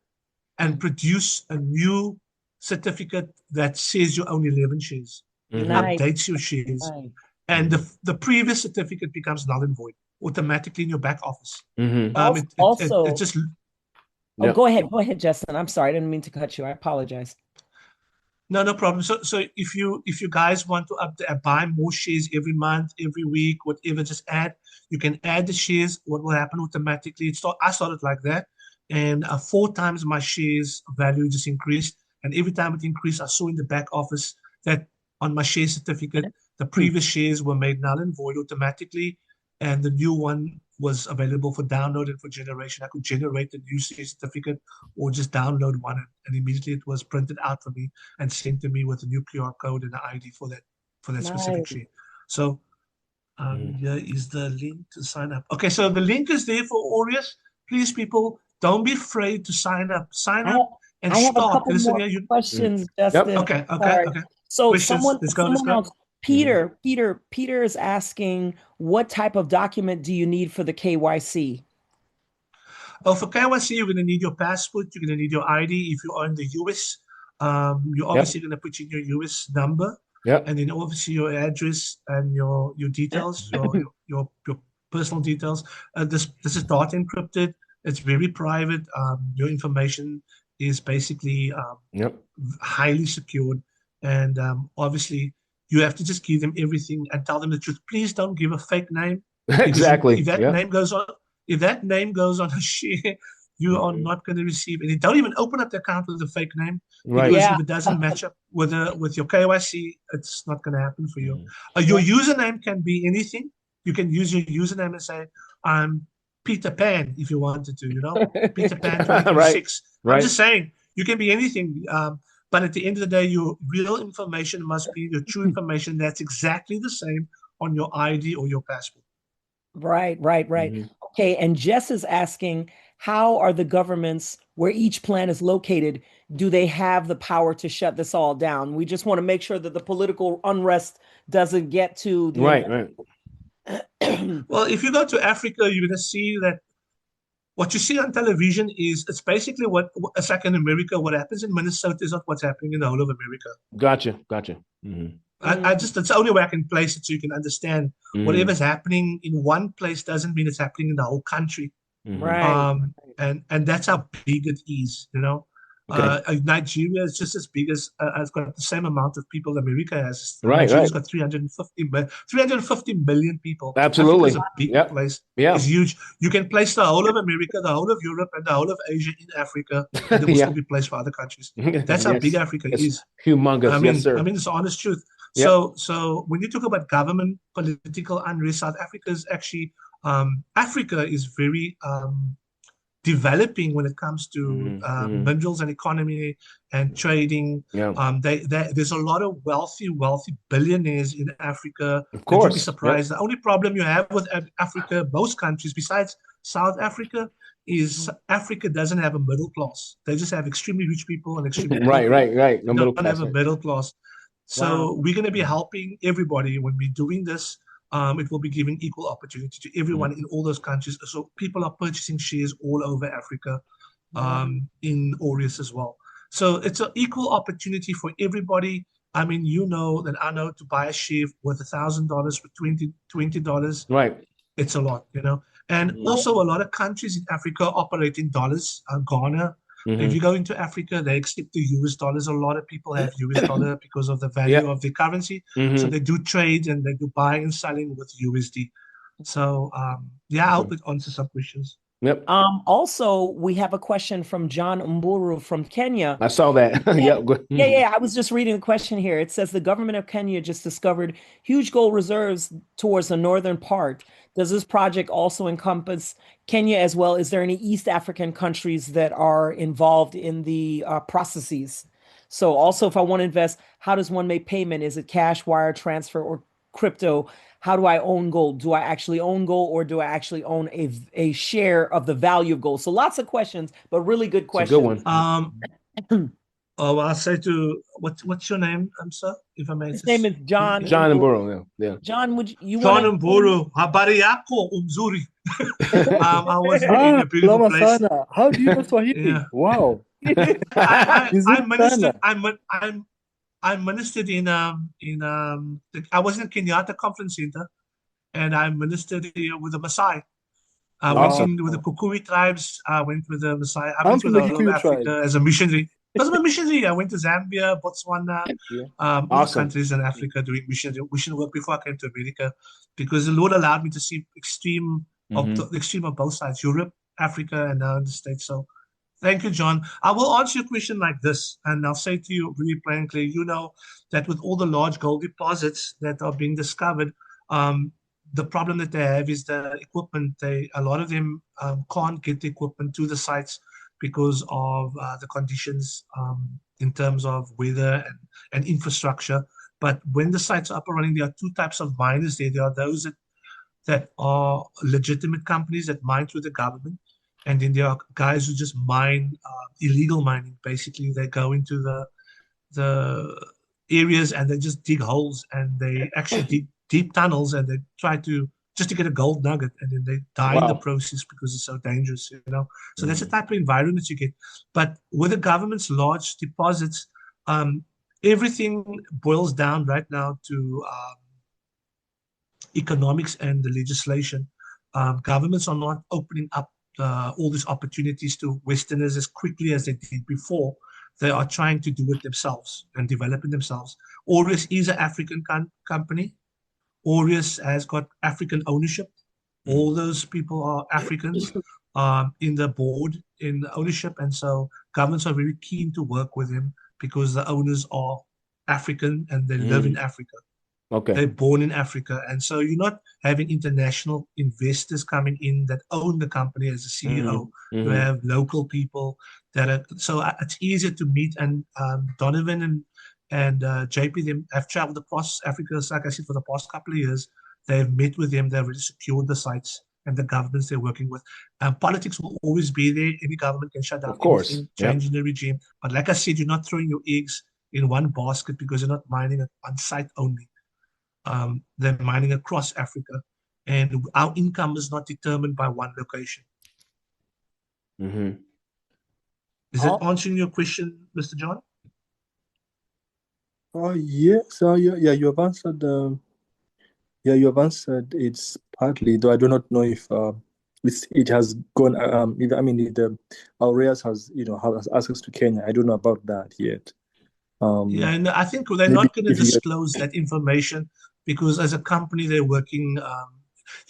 and produce a new certificate that says you own 11 shares. It updates your shares. And the previous certificate becomes null and void automatically in your back office. Also, just... Go ahead, Justin. I'm sorry, I didn't mean to cut you. I apologize. No problem. So if you guys want to buy more shares every month, every week, whatever, just add. You can add the shares. What will happen automatically? I started like that, and 4 times my shares value just increased. And every time it increased, I saw in the back office that on my share certificate The previous shares were made null and void automatically, and the new one was available for download and for generation. I could generate the new share certificate or just download one, and immediately it was printed out for me and sent to me with a new QR code and an ID for that specific share. So here is the link to sign up. Okay, so the link is there for Aureus. Please, people, don't be afraid to sign up. Sign up and I have start. a couple more questions, Justin. Okay. So questions. someone else, Peter is asking, what type of document do you need for the KYC? Oh, for KYC, you're going to need your passport. You're going to need your ID. If you are in the US, you're obviously going to put in your US number. And then obviously your address and your details, your personal details. This is data encrypted. It's very private. Your information is basically highly secured, and obviously you have to just give them everything and tell them the truth. Please don't give a fake name. Exactly. If that name goes on a share, you are not going to receive any. Don't even open up the account with a fake name, because if it doesn't match up with your KYC, it's not going to happen for you. Your username can be anything. You can use your username and say, I'm Peter Pan, if you wanted to, Peter Pan 2026. I'm just saying, you can be anything. But at the end of the day, your real information must be your true information. That's exactly the same on your ID or your passport. Right. Okay, and Jess is asking, how are the governments where each plan is located, do they have the power to shut this all down? We just want to make sure that the political unrest doesn't get to the right. Well, if you go to Africa, you're going to see that what you see on television it's basically it's like in America. What happens in Minnesota is not what's happening in the whole of America. Gotcha. It's the only way I can place it so you can understand whatever's happening in one place doesn't mean it's happening in the whole country. Right. And that's how big it is, Nigeria is just as big as it's got the same amount of people America has. Nigeria's got 350 million people. Absolutely. It's a big place. It's huge. You can place the whole of America, the whole of Europe, and the whole of Asia in Africa, and there will still be placed for other countries. That's how big Africa is. Humongous. Yes, sir. I mean, it's the honest truth. So when you talk about government, political unrest, South Africa is actually Africa is very developing when it comes to minerals and economy and trading. There's a lot of wealthy billionaires in Africa. Of course. You'd be surprised. The only problem you have with Africa, most countries besides South Africa, is Africa doesn't have a middle class. They just have extremely rich people and extremely right. No middle class. Don't have a middle class. So we're going to be helping everybody when we're doing this. It will be giving equal opportunity to everyone in all those countries. So people are purchasing shares all over Africa, in Aureus as well. So it's an equal opportunity for everybody. I mean, that I know to buy a share worth $1,000 for $20. Right. It's a lot, And also a lot of countries in Africa operate in dollars. Ghana. If you go into Africa, they accept the US dollars. A lot of people have US dollar because of the value of the currency. So they do trade and they do buying and selling with USD. So I hope it answers some questions. Yep. Also, we have a question from John Mburu from Kenya. I saw that. I was just reading the question here. It says the government of Kenya just discovered huge gold reserves towards the northern part. Does this project also encompass Kenya as well? Is there any East African countries that are involved in the processes? So also, if I want to invest, how does one make payment? Is it cash, wire transfer, or crypto? How do I own gold? Do I actually own gold, or do I actually own a share of the value of gold? So lots of questions, but really good questions. Good one. I'll say what's your name, sir? If I may. His name is John. John Mburu. Yeah. John, would you John Mburu. Habari yako umzuri. I was in a beautiful place. Sana. How do you know Swahili? Wow. I ministered in I was in Kenyatta Conference Center, and I ministered here with the Maasai. I went in with the Kukui tribes. I went with the Maasai. I went to the whole of Africa as a missionary. Because I'm a missionary, I went to Zambia, Botswana, all countries in Africa doing mission work before I came to America, because the Lord allowed me to see extreme of both sides, Europe, Africa, and now in the States. So Thank you, John. I will answer your question like this, and I'll say to you really frankly, you know that with all the large gold deposits that are being discovered, the problem that they have is the equipment. A lot of them can't get the equipment to the sites because of the conditions in terms of weather and infrastructure. But when the sites are up and running, there are two types of miners there. There are those that are legitimate companies that mine through the government. And then there are guys who just mine illegal mining. Basically, they go into the areas and they just dig holes and they actually dig deep tunnels and they try to just to get a gold nugget, and then they die in the process because it's so dangerous, you know. So that's the type of environment you get. But with the government's large deposits, everything boils down right now to economics and the legislation. Governments are not opening up all these opportunities to Westerners as quickly as they did before. They are trying to do it themselves and developing themselves. Aureus is an African company. Aureus has got African ownership. All those people are Africans in the board, in the ownership. And so governments are very keen to work with him because the owners are African and they live in Africa. Okay. They're born in Africa. And so you're not having international investors coming in that own the company as a CEO. You have local people that are, so it's easier to meet. And Donovan and JP, them have traveled across Africa, like I said, for the past couple of years. They've met with them, they've already secured the sites and the governments they're working with. Politics will always be there. Any government can shut down anything, change in the regime. But like I said, you're not throwing your eggs in one basket because you're not mining at one site only. They're mining across Africa, and our income is not determined by one location. Is that answering your question, Mr. John? Yeah. So yeah, you have answered. Yeah, you have answered. It's partly, though I do not know if it has gone. I mean, the Aureus has has access to Kenya. I don't know about that yet. Yeah, and I think they're not going to disclose that information because as a company they're working.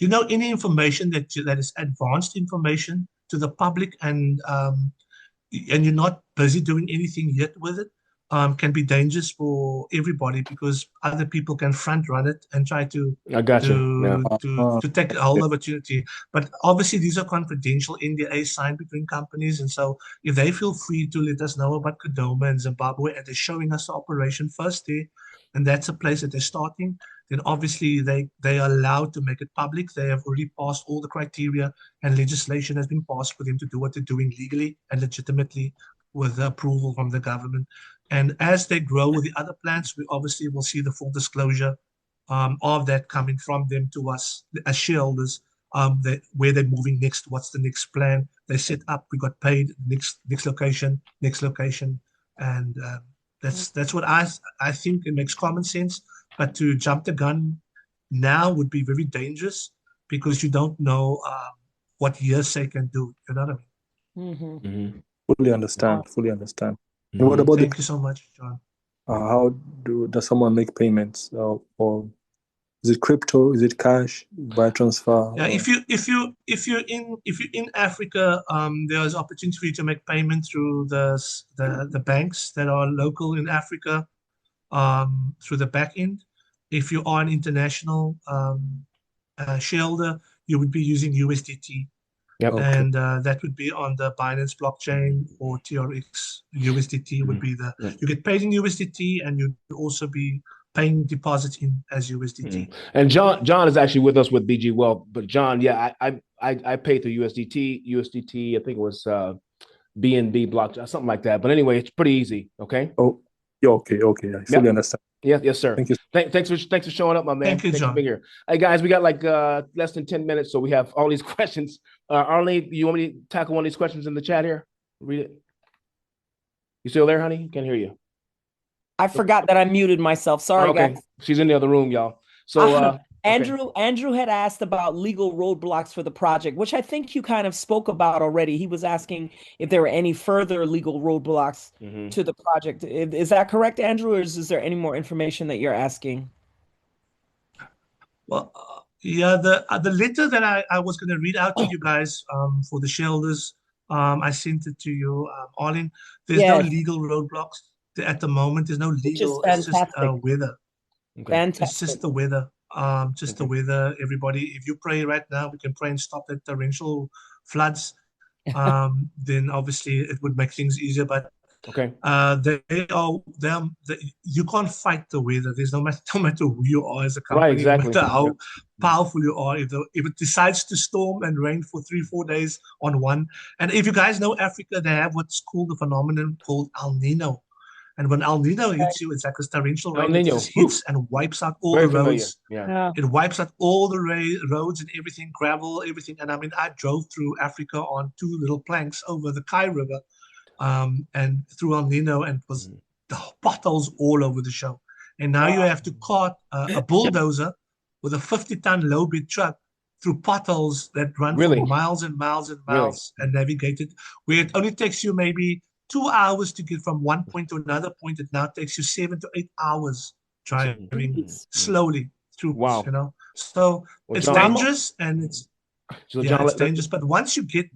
Any information that is advanced information to the public and you're not busy doing anything yet with it, can be dangerous for everybody because other people can front run it and try to take a whole opportunity. But obviously these are confidential NDAs signed between companies, and so if they feel free to let us know about Kadoma and Zimbabwe and they're showing us the operation first there, and that's a place that they're starting, then obviously they are allowed to make it public. They have already passed all the criteria and legislation has been passed for them to do what they're doing legally and legitimately with the approval from the government. And as they grow with the other plans, we obviously will see the full disclosure of that coming from them to us as shareholders, where they're moving next, what's the next plan. They set up, we got paid, next location, and that's what I think it makes common sense. But to jump the gun now would be very dangerous because you don't know what hearsay can do. You know what I mean? Fully understand. And what about Thank you so much, John. How does someone make payments? Or is it crypto? Is it cash by transfer? Yeah, if you're in Africa, there's opportunity for you to make payment through the banks that are local in Africa, through the back end. If you are an international shareholder, you would be using USDT. Yep. And that would be on the Binance blockchain or TRX. USDT would be you get paid in USDT, and you'd also be paying deposits in as USDT. And John is actually with us with BG Wealth. But John, yeah, I paid through USDT. I think it was BNB blockchain, something like that. But anyway, it's pretty easy. Okay. Oh, yeah. Okay. I fully understand. Yes, sir. Thank you. Thanks for showing up, my man. Thanks for being here. Hey guys, we got like less than 10 minutes, so we have all these questions. Arlene, you want me to tackle one of these questions in the chat here? Read it. You still there, honey? Can't hear you. I forgot that I muted myself. Sorry, guys. She's in the other room, y'all. So Andrew had asked about legal roadblocks for the project, which I think you kind of spoke about already. He was asking if there were any further legal roadblocks to the project. Is that correct, Andrew, or is there any more information that you're asking? Well, yeah, the letter that I was going to read out to you guys for the shareholders I sent it to you, Arlene. There's no Yes, legal roadblocks at the moment. There's no which is legal. It's just fantastic. weather. Okay. It's Fantastic. just the weather. Just the weather. Everybody, if you pray right now, we can pray and stop that torrential floods. Then obviously it would make things easier. But Okay. you can't fight the weather. There's no matter who you are as a company, Right, exactly. no matter how powerful you are. If it decides to storm and rain for 3-4 days on one, and if you guys know Africa, they have what's called a phenomenon called El Nino. And when El Nino hits you, it's like a torrential El rain that Nino. just hits and wipes out all Very the familiar. roads. Yeah. It wipes out all the roads and everything, gravel, everything. And I mean, I drove through Africa on 2 little planks over the Kai River, and through El Nino, and it was the potholes all over the show. And now you have to cart a bulldozer with a 50-ton low-bed truck through potholes that run for miles and miles and miles and navigate it, where it only takes you maybe 2 hours to get from one point to another point. It now takes you 7 to 8 hours driving slowly through, you know. So it's dangerous, and it's it's dangerous. But once you get,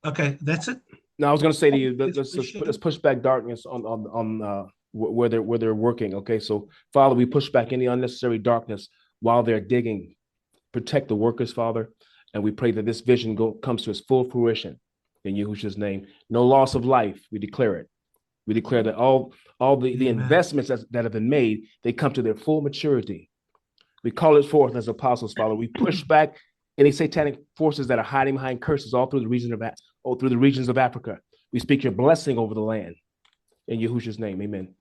okay, that's it. Now I was going to say to you, let's push back darkness on where they're working. Okay, so Father, we push back any unnecessary darkness while they're digging. Protect the workers, Father, and we pray that this vision comes to its full fruition. In Yahushua's name, no loss of life. We declare it. We declare that all the investments that have been made, they come to their full maturity. We call it forth as apostles, Father. We push back any satanic forces that are hiding behind curses all through the regions of Africa. We speak your blessing over the land. In Yahushua's name, amen.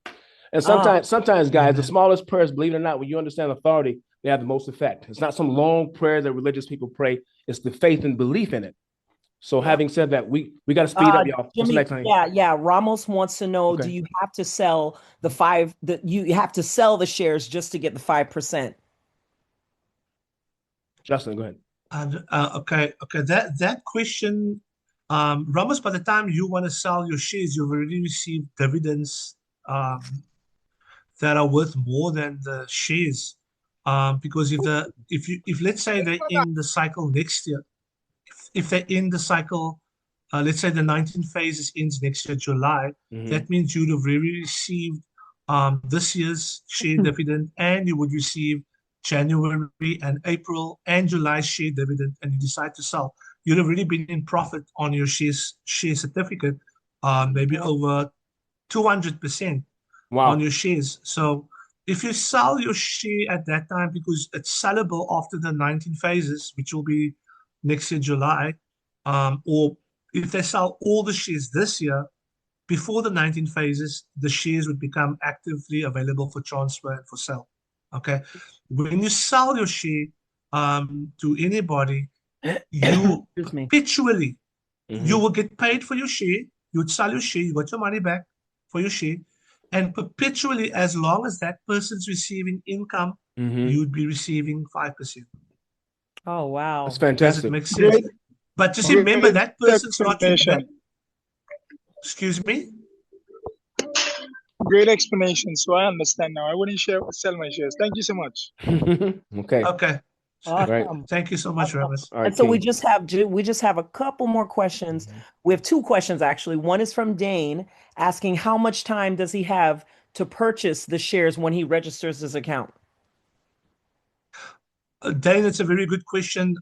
And sometimes, guys, the smallest prayers, believe it or not, when you understand authority, they have the most effect. It's not some long prayer that religious people pray. It's the faith and belief in it. So having said that, we got to speed up, y'all. Jimmy, Ramos wants to know, do you have to sell you have to sell the shares just to get the 5%? Justin, go ahead. Okay. That question, Ramos, by the time you want to sell your shares, you've already received dividends that are worth more than the shares. Because if let's say they're in the cycle next year, if they're in the cycle, let's say the 19 phases ends next year, July, that means you'd have already received this year's share dividend, and you would receive January and April and July share dividend, and you decide to sell. You'd have already been in profit on your share certificate, maybe over 200% on your shares. So if you sell your share at that time, because it's sellable after the 19 phases, which will be next year, July, or if they sell all the shares this year, before the 19 phases, the shares would become actively available for transfer and for sale. Okay. When you sell your share to anybody, you perpetually, you will get paid for your share. You would sell your share, you got your money back for your share, and perpetually, as long as that person's receiving income, you would be receiving 5%. Oh, wow. That's fantastic. Does it make sense? But just remember, that person's not in that. Excuse me? Great explanation. So I understand now. I wouldn't sell my shares. Thank you so much. Okay. Okay. Awesome. Right. Thank you so much, Ramos. And so we just have a couple more questions. We have 2 questions, actually. One is from Dane, asking how much time does he have to purchase the shares when he registers his account? Dane, it's a very good question.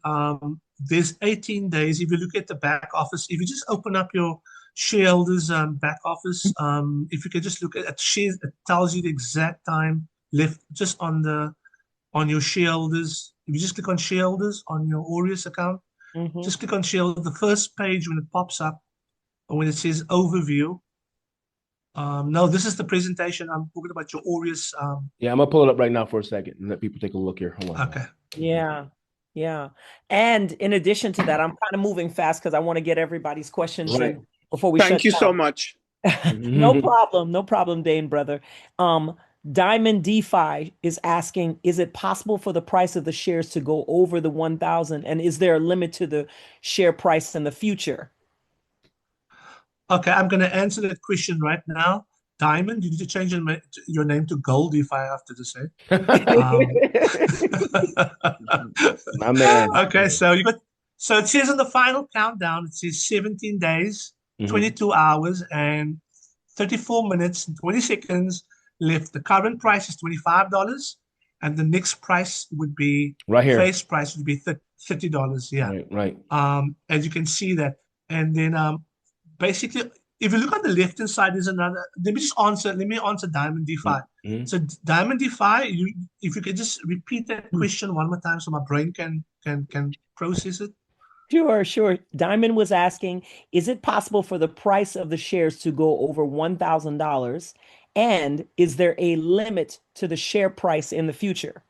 There's 18 days. If you look at the back office, if you just open up your shareholders back office, if you can just look at shares, it tells you the exact time left just on your shareholders. If you just click on shareholders on your Aureus account, just click on shareholders. The first page when it pops up, or when it says overview. No, this is the presentation. I'm talking about your Aureus. Yeah, I'm gonna pull it up right now for a second and let people take a look here. Hold on. Okay. Yeah. And in addition to that, I'm kind of moving fast because I want to get everybody's questions in before we Thank you shut so down. much. No problem, Dane, brother. Diamond DeFi is asking, is it possible for the price of the shares to go over the 1,000? And is there a limit to the share price in the future? Okay, I'm going to answer that question right now. Diamond, you need to change your name to Gold DeFi after this, eh? My man. Okay, so So it says on the final countdown, it says 17 days, 22 hours, and 34 minutes and 20 seconds left. The current price is $25, and the next price would be right here. Face price would be $30. Yeah. Right. As you can see that, and then basically, if you look on the left hand side, there's another. Let me answer Diamond DeFi. So Diamond DeFi, if you could just repeat that question one more time, so my brain can process it. Sure. Diamond was asking, is it possible for the price of the shares to go over $1,000? And is there a limit to the share price in the future?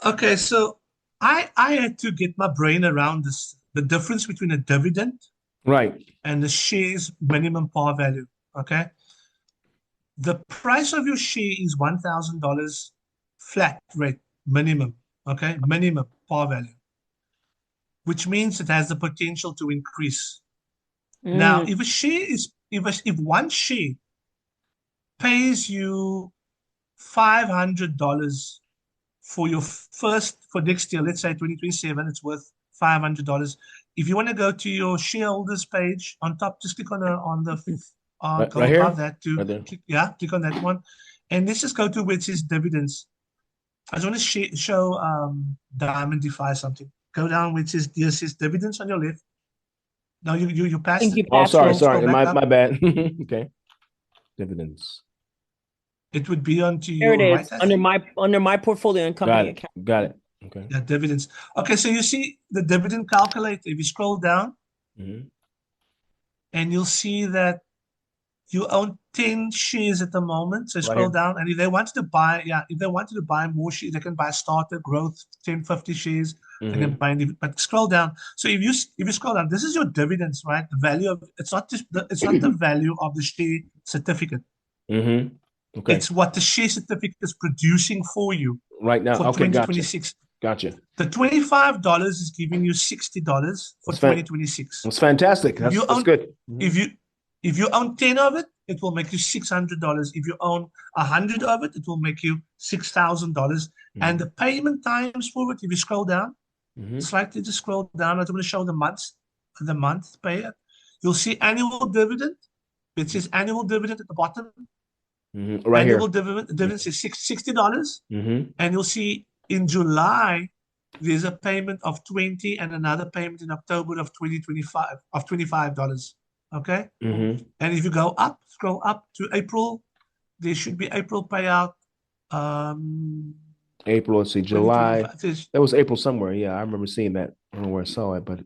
Okay, so I had to get my brain around this, the difference between a dividend and the share's minimum par value. Okay. The price of your share is $1,000 flat rate minimum. Okay, minimum par value, which means it has the potential to increase. Now, if a share is if one share pays you $500 for your for next year, let's say 2027, it's worth $500. If you want to go to your shareholders page on top, just click on the go right above here? that to click on that one, and let's just go to where it says dividends. I just want to show Diamond DeFi something. Go down where it says dividends on your left. No, you passed it. Oh, sorry. My bad. Okay. Dividends. It would be onto There your it is, right. under my portfolio and company account. Got it. Okay. Yeah, dividends. Okay, so you see the dividend calculator. If you scroll down, and you'll see that you own 10 shares at the moment. So scroll down, and if they wanted to buy more shares, they can buy starter, growth, 10, 50 shares. They can buy, but scroll down. So if you scroll down, this is your dividends, right? The value of it's not the value of the share certificate. Okay. It's what the share certificate is producing for you right now for 2026. Gotcha. The $25 is giving you $60 for 2026. That's fantastic. That's good. If you own 10 of it, it will make you $600. If you own 100 of it, it will make you $6,000. And the payment times for it, if you scroll down, slightly just scroll down, I'm going to show the month pay it. You'll see annual dividend. It says annual dividend at the bottom. Right annual here. dividend is $60. And you'll see in July, there's a payment of $20 and another payment in October of 2025 of $25. Okay. And if you scroll up to April, there should be April payout. April, let's see, July. That was April somewhere. Yeah, I remember seeing that. I don't know where I saw it, but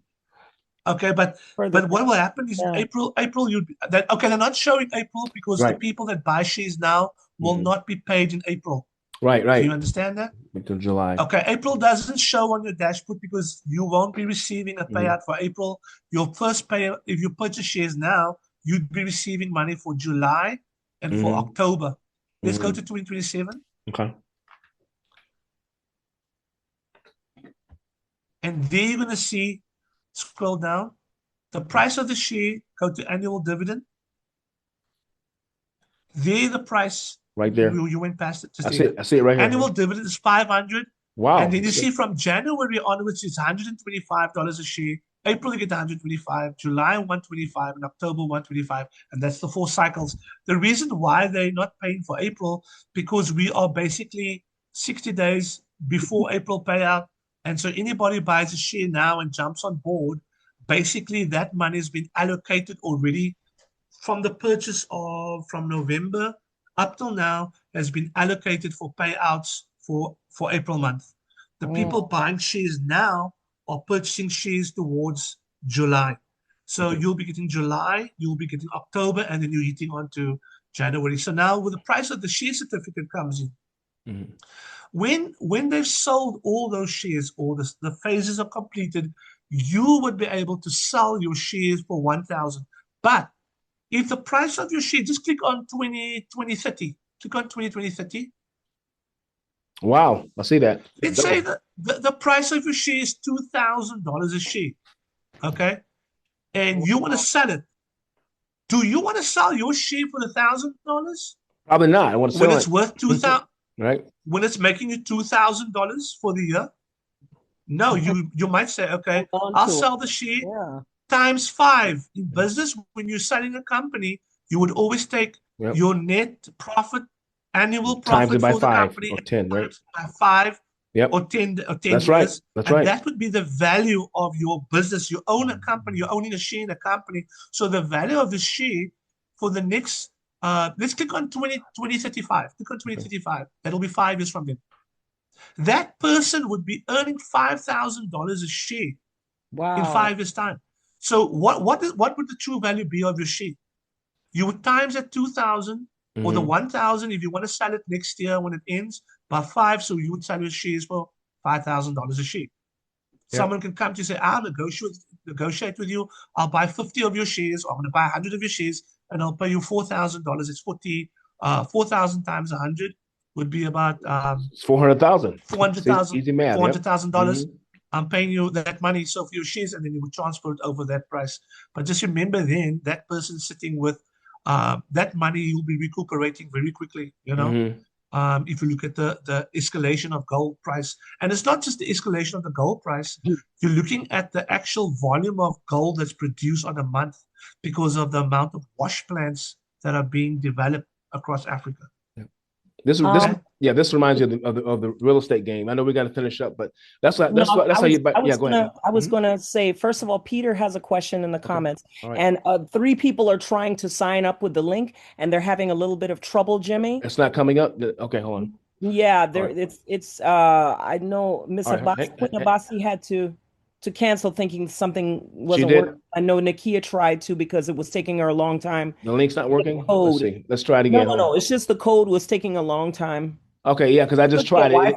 okay, but what will happen is April they're not showing April because the people that buy shares now will not be paid in April. Right. Do you understand that? Until July. Okay, April doesn't show on your dashboard because you won't be receiving a payout for April. Your first pay, if you purchase shares now, you'd be receiving money for July and for October. Let's go to 2027. Okay. And there you're going to see, scroll down, the price of the share, go to annual dividend. There the price. Right there. You went past it. I see it right here. Annual dividend is $500. Wow. And then you see from January onwards, it's $125 a share. April, you get $125, July, $125, and October, $125. And that's the 4 cycles. The reason why they're not paying for April, because we are basically 60 days before April payout. And so anybody buys a share now and jumps on board, basically that money has been allocated already from the purchase from November up till now has been allocated for payouts for April month. The people buying shares now are purchasing shares towards July. So you'll be getting July, you'll be getting October, and then you're hitting onto January. So now with the price of the share certificate comes in. When they've sold all those shares, all the phases are completed, you would be able to sell your shares for 1,000. But if the price of your share, just click on 2030. Click on 2030. Wow, I see that. Let's say the price of your share is $2,000 a share. Okay? And you want to sell it. Do you want to sell your share for $1,000? Probably not. I want to sell when it's worth $2,000. Right. When it's making you $2,000 for the year. No, you might say, okay, I'll sell the share times 5. In business, when you're selling a company, you would always take your net profit, annual profit for the company, or 10, right? By 5 or 10 That's years. Right. That's right. That would be the value of your business. You own a company, you're owning a share in a company. So the value of the share for the next, let's click on 2035. Click on 2035. That'll be 5 years from then. That person would be earning $5,000 a share in 5 years' time. So what would the true value be of your share? You would times that 2,000 or the 1,000 if you want to sell it next year when it ends by 5. So you would sell your shares for $5,000 a share. Someone can come to you and say, I'll negotiate with you. I'll buy 50 of your shares. Or I'm going to buy 100 of your shares and I'll pay you $4,000. It's 4,000 times 100 would be about 400,000. 400,000. Easy math. $400,000. I'm paying you that money, so for your shares, and then you would transfer it over that price. But just remember, then that person sitting with that money, you'll be recuperating very quickly. You know, if you look at the escalation of gold price, and it's not just the escalation of the gold price. You're looking at the actual volume of gold that's produced on a month because of the amount of wash plants that are being developed across Africa. This reminds you of the real estate game. I know we got to finish up, but that's how you. Go ahead. I was going to say, first of all, Peter has a question in the comments, and 3 people are trying to sign up with the link, and they're having a little bit of trouble. Jimmy, it's not coming up. Okay, hold on. Yeah, it's. I know Miss Abasi had to cancel, thinking something wasn't working. I know Nakia tried to because it was taking her a long time. The link's not working? Let's see. Let's try it again. No. It's just the code was taking a long time. Okay, yeah, because I just tried it.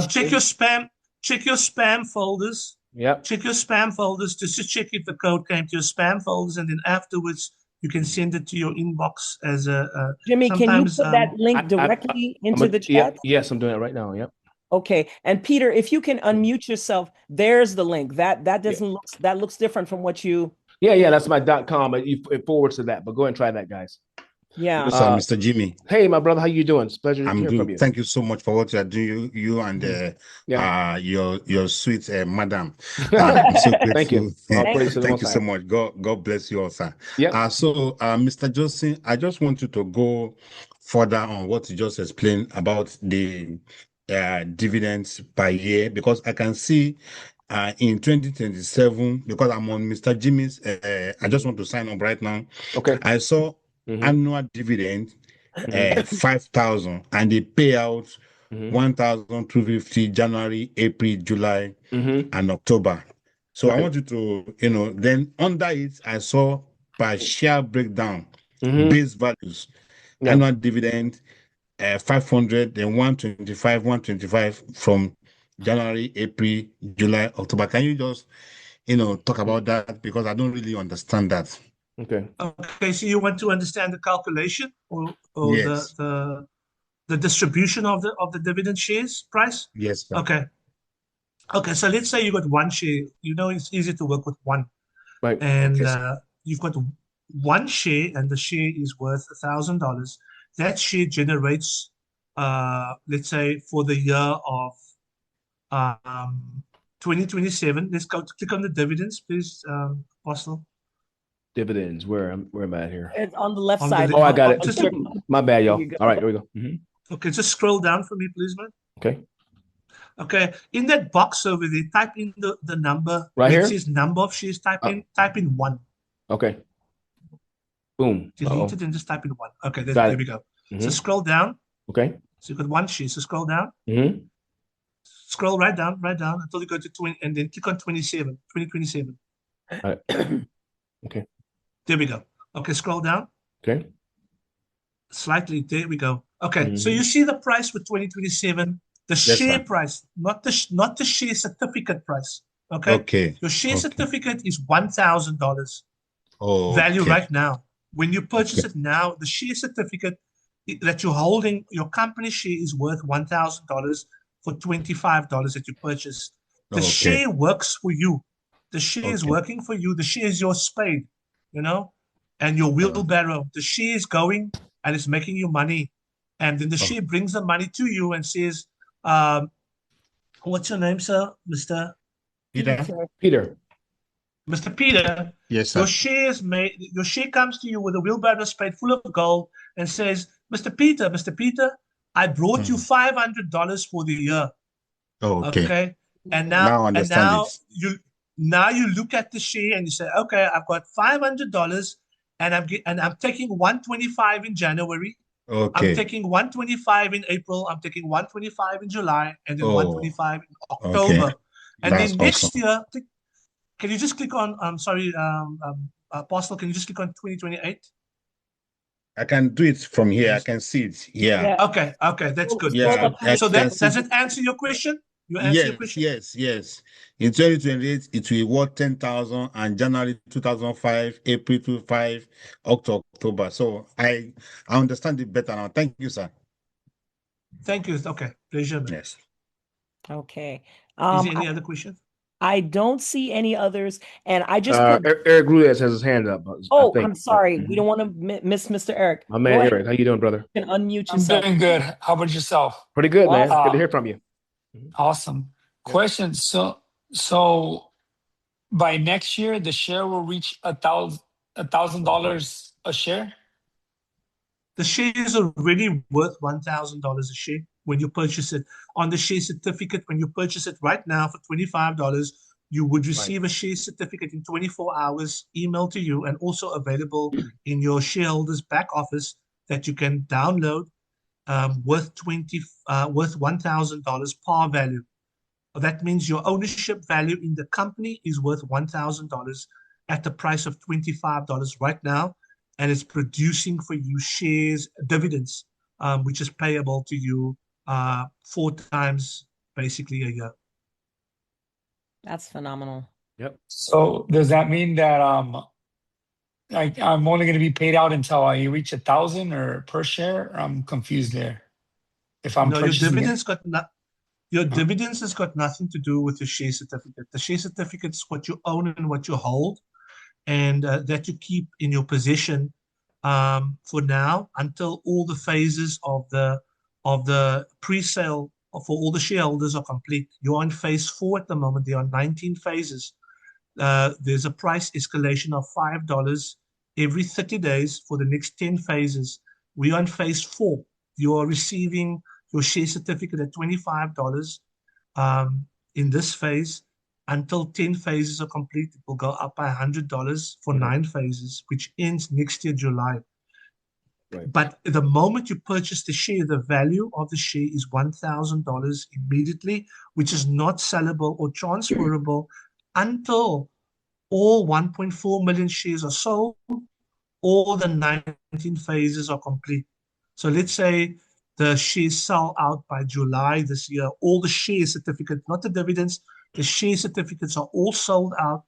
Check your spam. Check your spam folders. Yep. Check your spam folders just to check if the code came to your spam folders, and then afterwards you can send it to your inbox as a. Jimmy, can you put that link directly into the chat? Yes, I'm doing it right now. Yep. Okay, and Peter, if you can unmute yourself, there's the link. That doesn't look, that looks different from what you. Yeah, that's my .com. It forwards to that, but go ahead and try that, guys. Yeah. Mr. Jimmy. Hey, my brother, how you doing? It's a pleasure to hear from you. Thank you so much for what you are doing. You and your sweet madam. So thank you. Thank you so much. God bless you all, sir. Yeah. So, Mr. Johnson, I just want you to go further on what you just explained about the dividends per year, because I can see in 2027, because I'm on Mr. Jimmy's, I just want to sign up right now. Okay. I saw annual dividend 5,000, and they pay out 1,250 January, April, July, and October. So I want you to, then under it, I saw per share breakdown, base values, annual dividend 500, then 125 from January, April, July, October. Can you just, talk about that, because I don't really understand that. Okay. So you want to understand the calculation or yes. the distribution of the dividend shares price? Yes, sir. Okay. So let's say you got one share. It's easy to work with one, right? And you've got one share, and the share is worth $1,000. That share generates, let's say, for the year of 2027. Let's click on the dividends, please, Apostle. Dividends. Where am I at here? It's on the left side. I got it. My bad, y'all. All right, here we go. Okay, just scroll down for me, please, man. Okay. In that box over there, type in the number. Right here? It says number of shares. Type in 1. Okay. Boom. Delete it and just type in 1. Okay, there we go. So scroll down. Okay. So you've got one share. So scroll down. Scroll right down until you go to 20, and then click on 2027. All right. Okay. There we go. Okay, scroll down. Okay. Slightly. There we go. Okay, so you see the price for 2027, the share price, not the share certificate price. Okay. Okay. Your share certificate is $1,000 value right now. When you purchase it now, the share certificate that you're holding, your company share is worth $1,000 for $25 that you purchased. The share works for you. The share is working for you. The share is your spade, and your wheelbarrow. The share is going and it's making you money. And then the share brings the money to you and says, what's your name, sir? Mr. Peter. Mr. Peter, yes, sir. Your share comes to you with a wheelbarrow spade full of gold and says, Mr. Peter, I brought you $500 for the year. Oh, okay. And now I understand it. you look at the share and you say, okay, I've got $500 and I'm taking 125 in January. Okay. I'm taking 125 in April. I'm taking 125 in July, and then 125 in October. Okay. And That's then next awesome. year, can you just click on? Apostle, can you just click on 2028? I can do it from here. I can see it. Yeah. Okay, that's good. Yeah. So does it answer your question? You answer your question? Yes. In 2028, it will be worth 10,000, and January 2005, April 2005, October. So I understand it better now. Thank you, sir. Thank you. Okay, pleasure. Yes. Okay. Is there any other question? I don't see any others, and I just Eric Ruiz has his hand up. I'm sorry. We don't want to miss Mr. Eric. My man Eric, how you doing, brother? You can unmute yourself. I'm doing good. How about yourself? Pretty good, man. Good to hear from you. Awesome. Question. So by next year, the share will reach $1,000 a share? The share is already worth $1,000 a share when you purchase it. On the share certificate, when you purchase it right now for $25, you would receive a share certificate in 24 hours emailed to you, and also available in your shareholders back office that you can download worth $1,000 par value. That means your ownership value in the company is worth $1,000 at the price of $25 right now, and it's producing for you shares dividends, which is payable to you 4 times basically a year. That's phenomenal. Yep. So does that mean that I'm only going to be paid out until I reach 1,000 or per share? I'm confused there. If I'm your dividends dividends has got nothing to do with your share certificate. The share certificate is what you own and what you hold, and that you keep in your possession for now until all the phases of the pre-sale for all the shareholders are complete. You're on phase 4 at the moment. There are 19 phases. There's a price escalation of $5 every 30 days for the next 10 phases. We're on phase 4. You are receiving your share certificate at $25 in this phase. Until 10 phases are complete, it will go up by $100 for 9 phases, which ends next year, July. Right. But the moment you purchase the share, the value of the share is $1,000 immediately, which is not sellable or transferable until all 1.4 million shares are sold, all the 19 phases are complete. So let's say the shares sell out by July this year. All the share certificates, not the dividends, the share certificates are all sold out,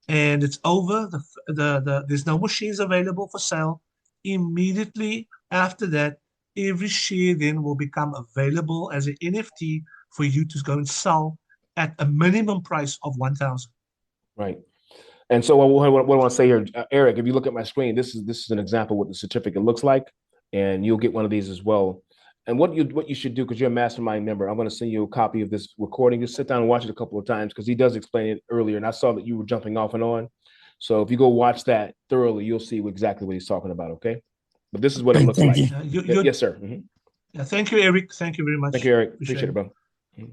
and it's over. There's no more shares available for sale. Immediately after that, every share then will become available as an NFT for you to go and sell at a minimum price of $1,000. Right. And so what I want to say here, Eric, if you look at my screen, this is an example of what the certificate looks like, and you'll get one of these as well. And what you should do, because you're a mastermind member, I'm going to send you a copy of this recording. Just sit down and watch it a couple of times, because he does explain it earlier, and I saw that you were jumping off and on. So if you go watch that thoroughly, you'll see exactly what he's talking about, okay? But this is what it looks like. Yes, sir. Mm-hmm. Yeah, thank you, Eric. Thank you very much. Thank you, Eric. Appreciate it, bro. Mm-hmm.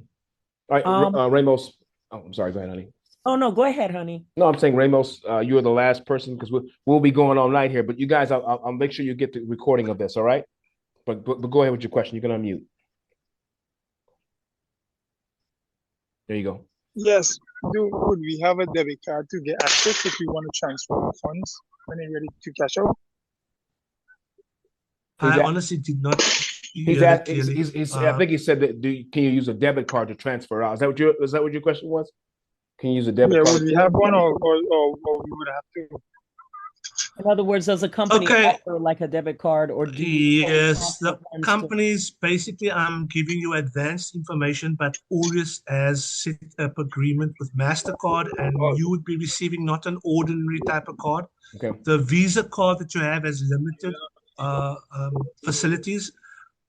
All right, Ramos. Oh, I'm sorry. Go ahead, honey. Oh, no, go ahead, honey. No, I'm saying, Ramos, you are the last person, because we'll be going all night here. But you guys, I'll make sure you get the recording of this, all right? But go ahead with your question. You can unmute. There you go. Yes. Would we have a debit card to get access if we want to transfer the funds when they're ready to cash out? I honestly did not. I think he said that. Can you use a debit card to transfer out? Is that what your question was? Can you use a debit card? Would we have one, or we would have to? In other words, does a company offer like a debit card, or do you? Yes, the companies basically, I'm giving you advanced information, but Aureus has set up agreement with MasterCard, and you would be receiving not an ordinary type of card. Okay. The Visa card that you have has limited facilities.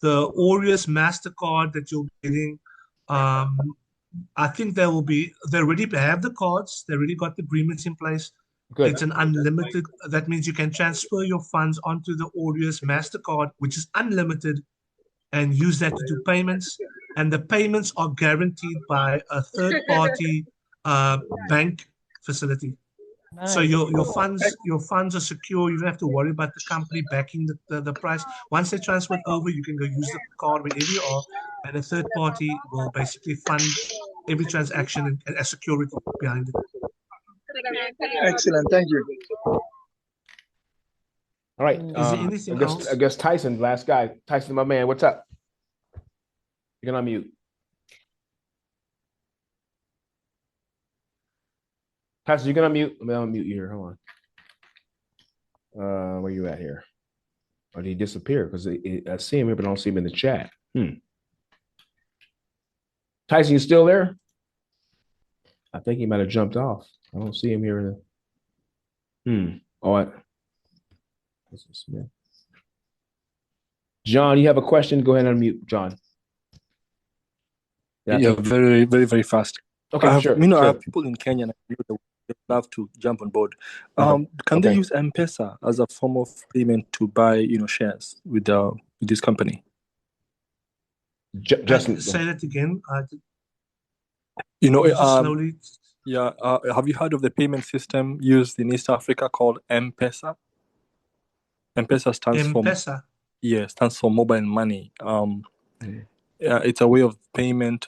The Aureus MasterCard that you're getting, I think they already have the cards. They already got the agreements in place. Good. It's an unlimited. That means you can transfer your funds onto the Aureus MasterCard, which is unlimited, and use that to do payments. And the payments are guaranteed by a third-party bank facility. Nice. So your funds are secure. You don't have to worry about the company backing the price. Once they transfer it over, you can go use the card wherever you are, and a third party will basically fund every transaction and as security behind it. Excellent. Thank you. All right. Is there anything else? I guess Tyson, last guy. Tyson, my man, what's up? You can unmute. Tyson, you can unmute. Let me unmute you here. Hold on. Where you at here? Or did he disappear? Because I see him here, but I don't see him in the chat. Tyson, you still there? I think he might have jumped off. I don't see him here. All right. John, you have a question? Go ahead and unmute, John. Yeah, very, very, very fast. Okay, sure. I have people in Kenya and they would love to jump on board. Can they use M-Pesa as a form of payment to buy, shares with this company? Justin, say that again. Slowly. Yeah. Have you heard of the payment system used in East Africa called M-Pesa? M-Pesa stands for mobile money. It's a way of payment.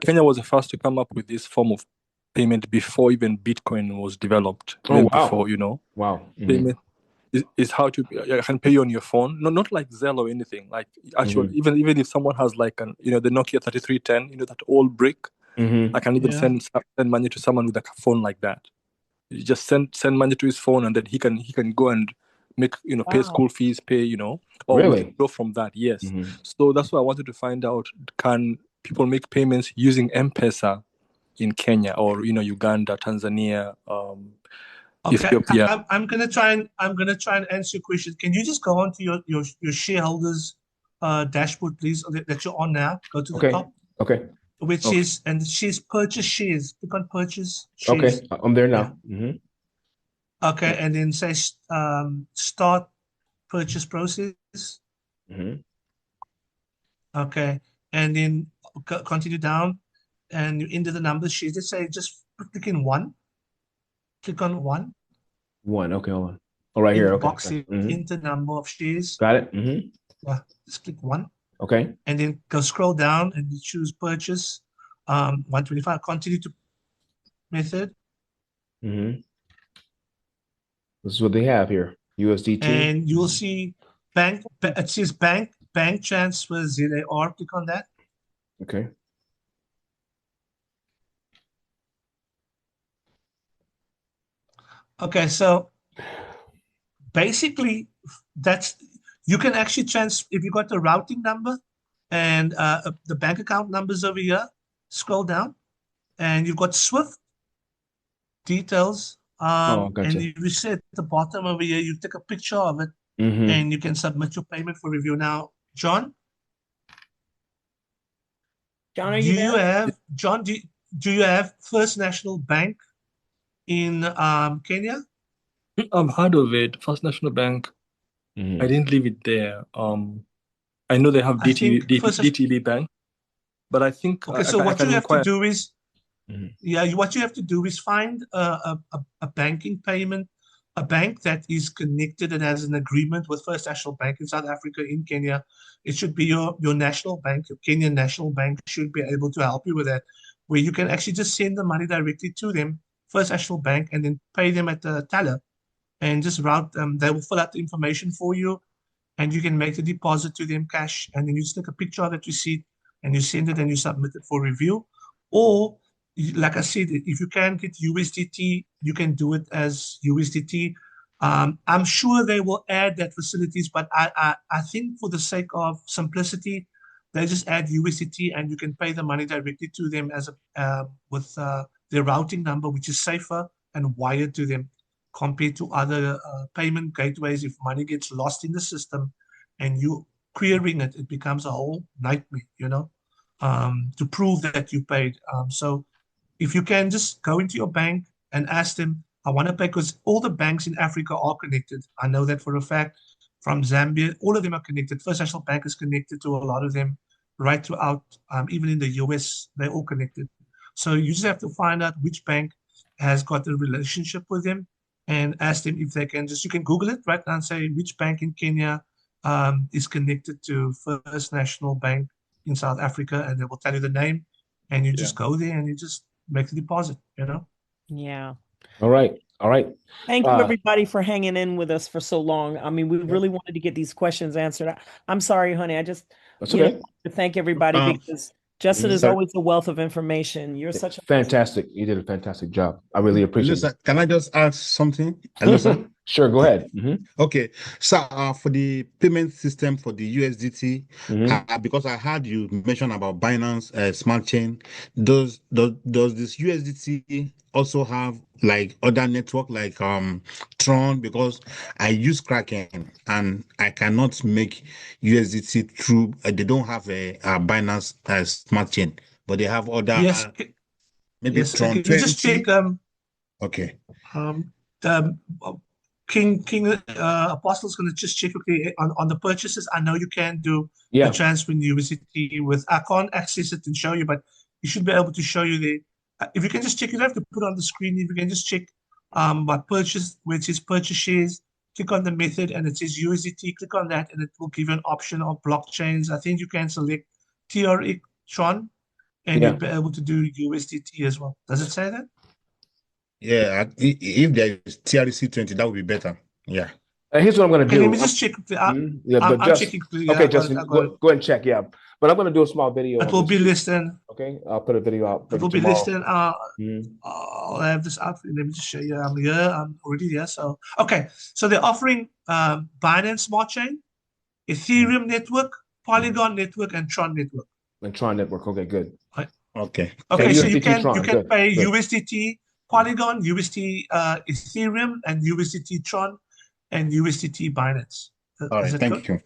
Kenya was the first to come up with this form of payment before even Bitcoin was developed. Before, Wow. Payment is how to I can pay you on your phone. No, not like Zelle or anything. Like actually, even if someone has like the Nokia 3310, that old brick, I can even send money to someone with like a phone like that. You just send money to his phone, and then he can go and make pay school fees, pay or really go from that. Yes. So that's why I wanted to find out: can people make payments using M-Pesa in Kenya or Uganda, Tanzania, Ethiopia? I'm gonna try and answer your question. Can you just go on to your shareholders dashboard, please, that you're on now? Go to the top. Okay. Which is purchase shares. Click on purchase shares. Okay, I'm there now. Okay, and then say start purchase process. Okay, and then continue down, and you enter the numbers shares. Let's say just click in one. Click on one. One. Okay, hold on. Oh, right here. Okay. Box here, enter number of shares. Got it. Just click one. Okay. And then go scroll down and you choose purchase 125. Continue to method. This is what they have here. USDT. And you will see bank. It says bank transfer ZAR. Click on that. Okay. Okay, so basically you can actually if you got the routing number and the bank account numbers over here, scroll down and you've got SWIFT details. Gotcha. And you see at the bottom over here, you take a picture of it and you can submit your payment for review. Now, John, are you there? Do you have First National Bank in Kenya? I've heard of it. First National Bank. I didn't leave it there. I know they have DTB Bank, but I think what you have to do is what you have to do is find a banking payment, a bank that is connected and has an agreement with First National Bank in South Africa, in Kenya. It should be your national bank, your Kenyan National Bank should be able to help you with that, where you can actually just send the money directly to them, First National Bank, and then pay them at the teller and just route them. They will fill out the information for you and you can make the deposit to them cash, and then you just take a picture of that receipt and you send it and you submit it for review. Or like I said, if you can get USDT, you can do it as USDT. I'm sure they will add that facilities, but I think for the sake of simplicity, they just add USDT and you can pay the money directly to them as with their routing number, which is safer and wired to them compared to other payment gateways. If money gets lost in the system and you querying it, it becomes a whole nightmare, to prove that you paid. So if you can just go into your bank and ask them, I want to pay, because all the banks in Africa are connected. I know that for a fact. From Zambia, all of them are connected. First National Bank is connected to a lot of them right throughout, even in the US, they're all connected. So you just have to find out which bank has got a relationship with them and ask them if they can you can Google it right now and say which bank in Kenya is connected to First National Bank in South Africa, and they will tell you the name, and you just go there and you just make the deposit, Yeah. All right. Thank you, everybody, for hanging in with us for so long. I mean, we really wanted to get these questions answered. I'm sorry, honey. I just to thank everybody because Justin is always a wealth of information. You're such a fantastic. You did a fantastic job. I really appreciate it. Can I just ask something? Hello, Sure, go ahead. Okay, so for the payment system for the USDT, because I heard you mention about Binance Smart Chain, does this USDT also have like other network like Tron? Because I use Kraken and I cannot make USDT through. They don't have a Binance Smart Chain, but they have other. Yes. Maybe Tron. You just check. Okay. King Apostle's going to just check on the purchases. I know you can do the transfer in USDT with. I can't access it and show you, but you should be able to show you the. If you can just check, you don't have to put it on the screen. If you can just check what purchase, which is purchase shares, click on the method and it says USDT. Click on that and it will give you an option of blockchains. I think you can select TRX Tron and you'll be able to do USDT as well. Does it say that? Yeah, if there is TRC20, that would be better. Yeah. Here's what I'm going to do. Let me just check. I'm checking. Okay, Justin, go ahead and check. Yeah, but I'm going to do a small video. It will be listed. Okay, I'll put a video out. It will be listed. I'll have this out. Let me just show you. I'm here. I'm already here. So okay. So they're offering Binance Smart Chain, Ethereum Network, Polygon Network, and Tron Network. Okay, good. Okay. Okay, so you can pay USDT. Polygon, USDT Ethereum, and USDT Tron, and USDT Binance. All right, thank you.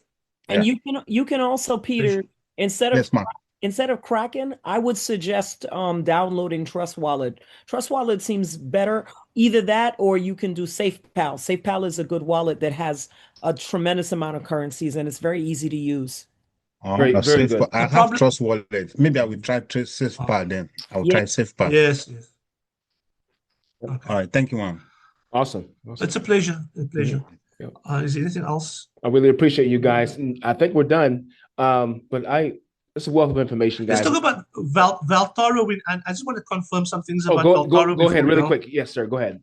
And you can also, Peter, instead of Kraken, I would suggest downloading Trust Wallet. Trust Wallet seems better. Either that, or you can do SafePal. SafePal is a good wallet that has a tremendous amount of currencies, and it's very easy to use. Very good. I have Trust Wallet. Maybe I will try SafePal then. I will try SafePal. Yes. Okay. All right, thank you, man. Awesome. It's a pleasure. Is there anything else? I really appreciate you guys. I think we're done. But it's a wealth of information, guys. Let's talk about Valtoro. And I just want to confirm some things about Valtoro. Go ahead, really quick. Yes, sir. Go ahead.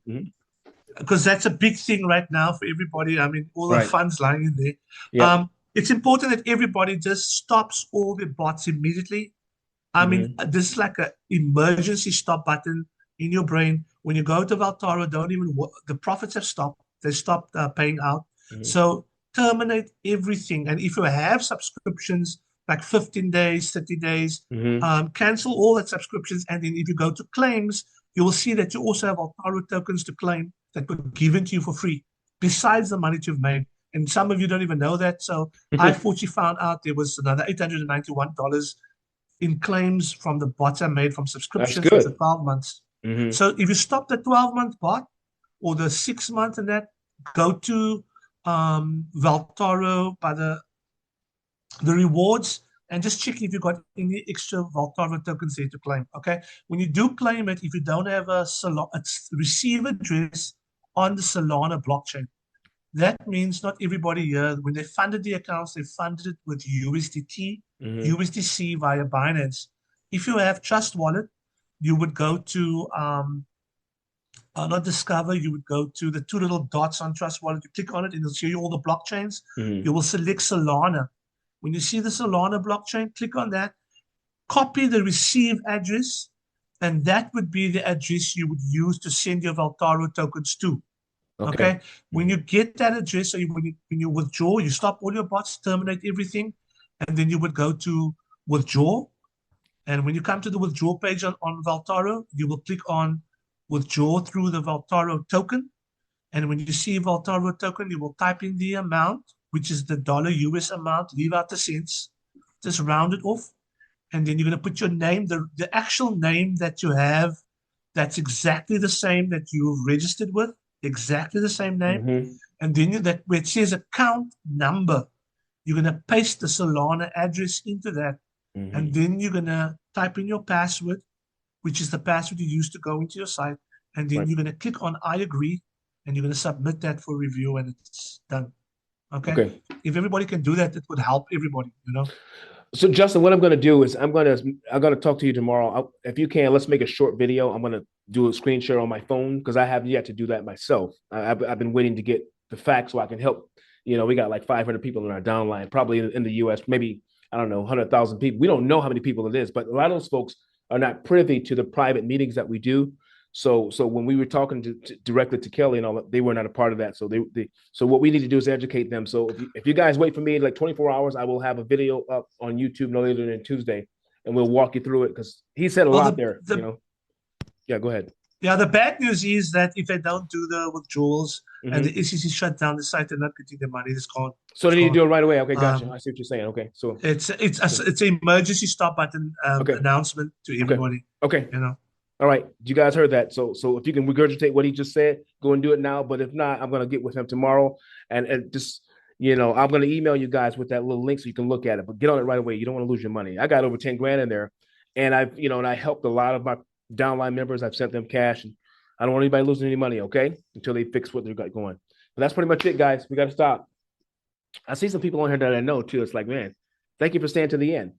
Because that's a big thing right now for everybody. I mean, all the funds lying in there. Yeah. It's important that everybody just stops all the bots immediately. I mean, this is like an emergency stop button in your brain. When you go to Valtoro, the profits have stopped. They stopped paying out. So terminate everything. And if you have subscriptions, like 15 days, 30 days, cancel all that subscriptions. And then if you go to claims, you will see that you also have Valtoro tokens to claim that were given to you for free, besides the money you've made. And some of you don't even know that. So I fortunately found out there was another $891 in claims from the bots I made from subscriptions for the 12 months. So if you stop the 12-month bot or the 6-month and that, go to Valtoro by the rewards and just check if you got any extra Valtoro tokens there to claim. Okay, when you do claim it, if you don't have a receive address on the Solana blockchain, that means not everybody here, when they funded the accounts, they funded it with USDT, USDC via Binance. If you have Trust Wallet, you would go to not Discover, you would go to the two little dots on Trust Wallet. You click on it and it'll show you all the blockchains. You will select Solana. When you see the Solana blockchain, click on that, copy the receive address, and that would be the address you would use to send your Valtoro tokens to. Okay. When you get that address, so when you withdraw, you stop all your bots, terminate everything, and then you would go to withdraw. And when you come to the withdraw page on Valtoro, you will click on withdraw through the Valtoro token. And when you see Valtoro token, you will type in the amount which is the dollar US amount. Leave out the cents, just round it off. And then you're going to put your name, the actual name that you have, that's exactly the same that you've registered with, exactly the same name. And then where it says account number, you're going to paste the Solana address into that. And then you're going to type in your password, which is the password you use to go into your site. And then you're going to click on I agree, and you're going to submit that for review, and it's done. Okay. If everybody can do that, it would help everybody, you know. So Justin, what I'm going to do is I'm going to talk to you tomorrow. If you can, let's make a short video. I'm going to do a screen share on my phone because I have yet to do that myself. I've been waiting to get the facts so I can help. You know, we got like 500 people in our downline, probably in the U.S., maybe, I don't know, 100,000 people. We don't know how many people it is, but a lot of those folks are not privy to the private meetings that we do. So when we were talking directly to Kelly and all that, they were not a part of that. So so what we need to do is educate them. So if you guys wait for me like 24 hours, I will have a video up on YouTube no later than Tuesday, and we'll walk you through it because he said a lot there. You know, yeah, go ahead. Yeah, the bad news is that if they don't do the withdrawals and the SEC shut down the site, they're not getting their money. It's gone. So they need to do it right away. Okay, gotcha. I see what you're saying. Okay, so it's an emergency stop button announcement to everybody. Okay. You know. All right, you guys heard that. So if you can regurgitate what he just said, go and do it now. But if not, I'm going to get with him tomorrow and just, you know, I'm going to email you guys with that little link so you can look at it. But get on it right away. You don't want to lose your money. I got over 10 grand in there, and I helped a lot of my downline members. I've sent them cash, and I don't want anybody losing any money. Okay, until they fix what they've got going. But that's pretty much it, guys. We got to stop. I see some people on here that I know too. It's like, man, thank you for staying to the end.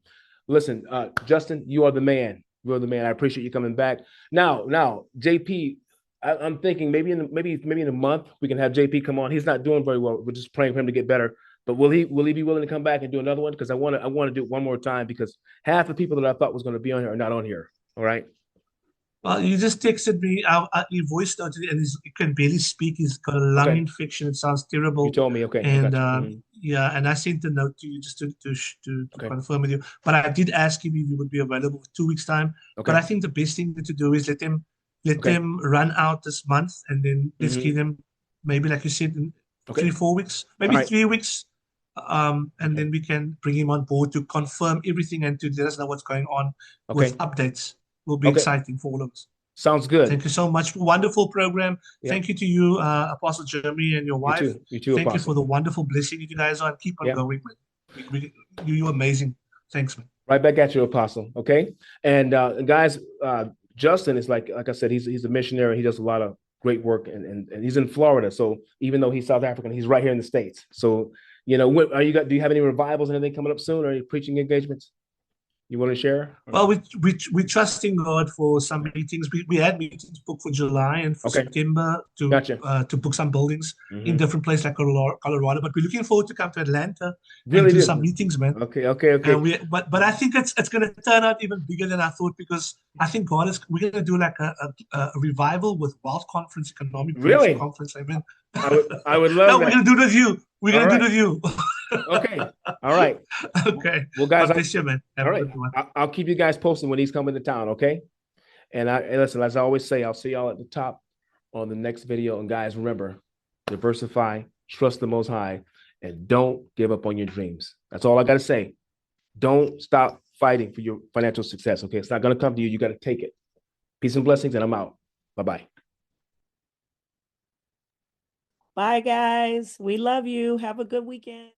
Listen, Justin, you are the man. You're the man. I appreciate you coming back. Now, JP, I'm thinking maybe in a month we can have JP come on. He's not doing very well. We're just praying for him to get better. But will he be willing to come back and do another one? Because I want to do it one more time because half the people that I thought was going to be on here are not on here. All right. Well, you just texted me. He voice noted, and he can barely speak. He's got a lung infection. It sounds terrible. You told me, okay. And yeah, and I sent a note to you just to confirm with you. But I did ask him if he would be available for 2 weeks' time. Okay. But I think the best thing to do is let them run out this month, and then let's give them maybe, like you said, in 3-4 weeks, maybe 3 weeks, and then we can bring him on board to confirm everything and to let us know what's going on with updates. Will be exciting for all of us. Sounds good. Thank you so much. Wonderful program. Yeah. Thank you to you, Apostle Jeremy, and your wife. You too, Thank Apostle. you for the wonderful blessing you guys are. Keep on going, man. You're amazing. Thanks, man. Right back at you, Apostle. Okay. And guys, Justin is like I said, he's a missionary. He does a lot of great work, and he's in Florida. So even though he's South African, he's right here in the States. So you know, do you have any revivals and anything coming up soon, or any preaching engagements you want to share? Well, we trusting God for some meetings. We had meetings booked for July and for September to book some buildings in different places like Colorado. But we're looking forward to come to Atlanta and do some meetings, man. Okay. But I think it's going to turn out even bigger than I thought, because I think we're going to do like a revival with Wealth Conference, Economic Conference. I mean, I would love that. We're going to do it with you. We're going to do it with you. Okay. All right. Okay. Well, guys, all right. I'll keep you guys posted when he's coming to town. Okay. And listen, as I always say, I'll see y'all at the top on the next video. And guys, remember, diversify, trust the Most High, and don't give up on your dreams. That's all I got to say. Don't stop fighting for your financial success. Okay. It's not going to come to you. You got to take it. Peace and blessings. And I'm out. Bye-bye. Bye, guys. We love you. Have a good weekend.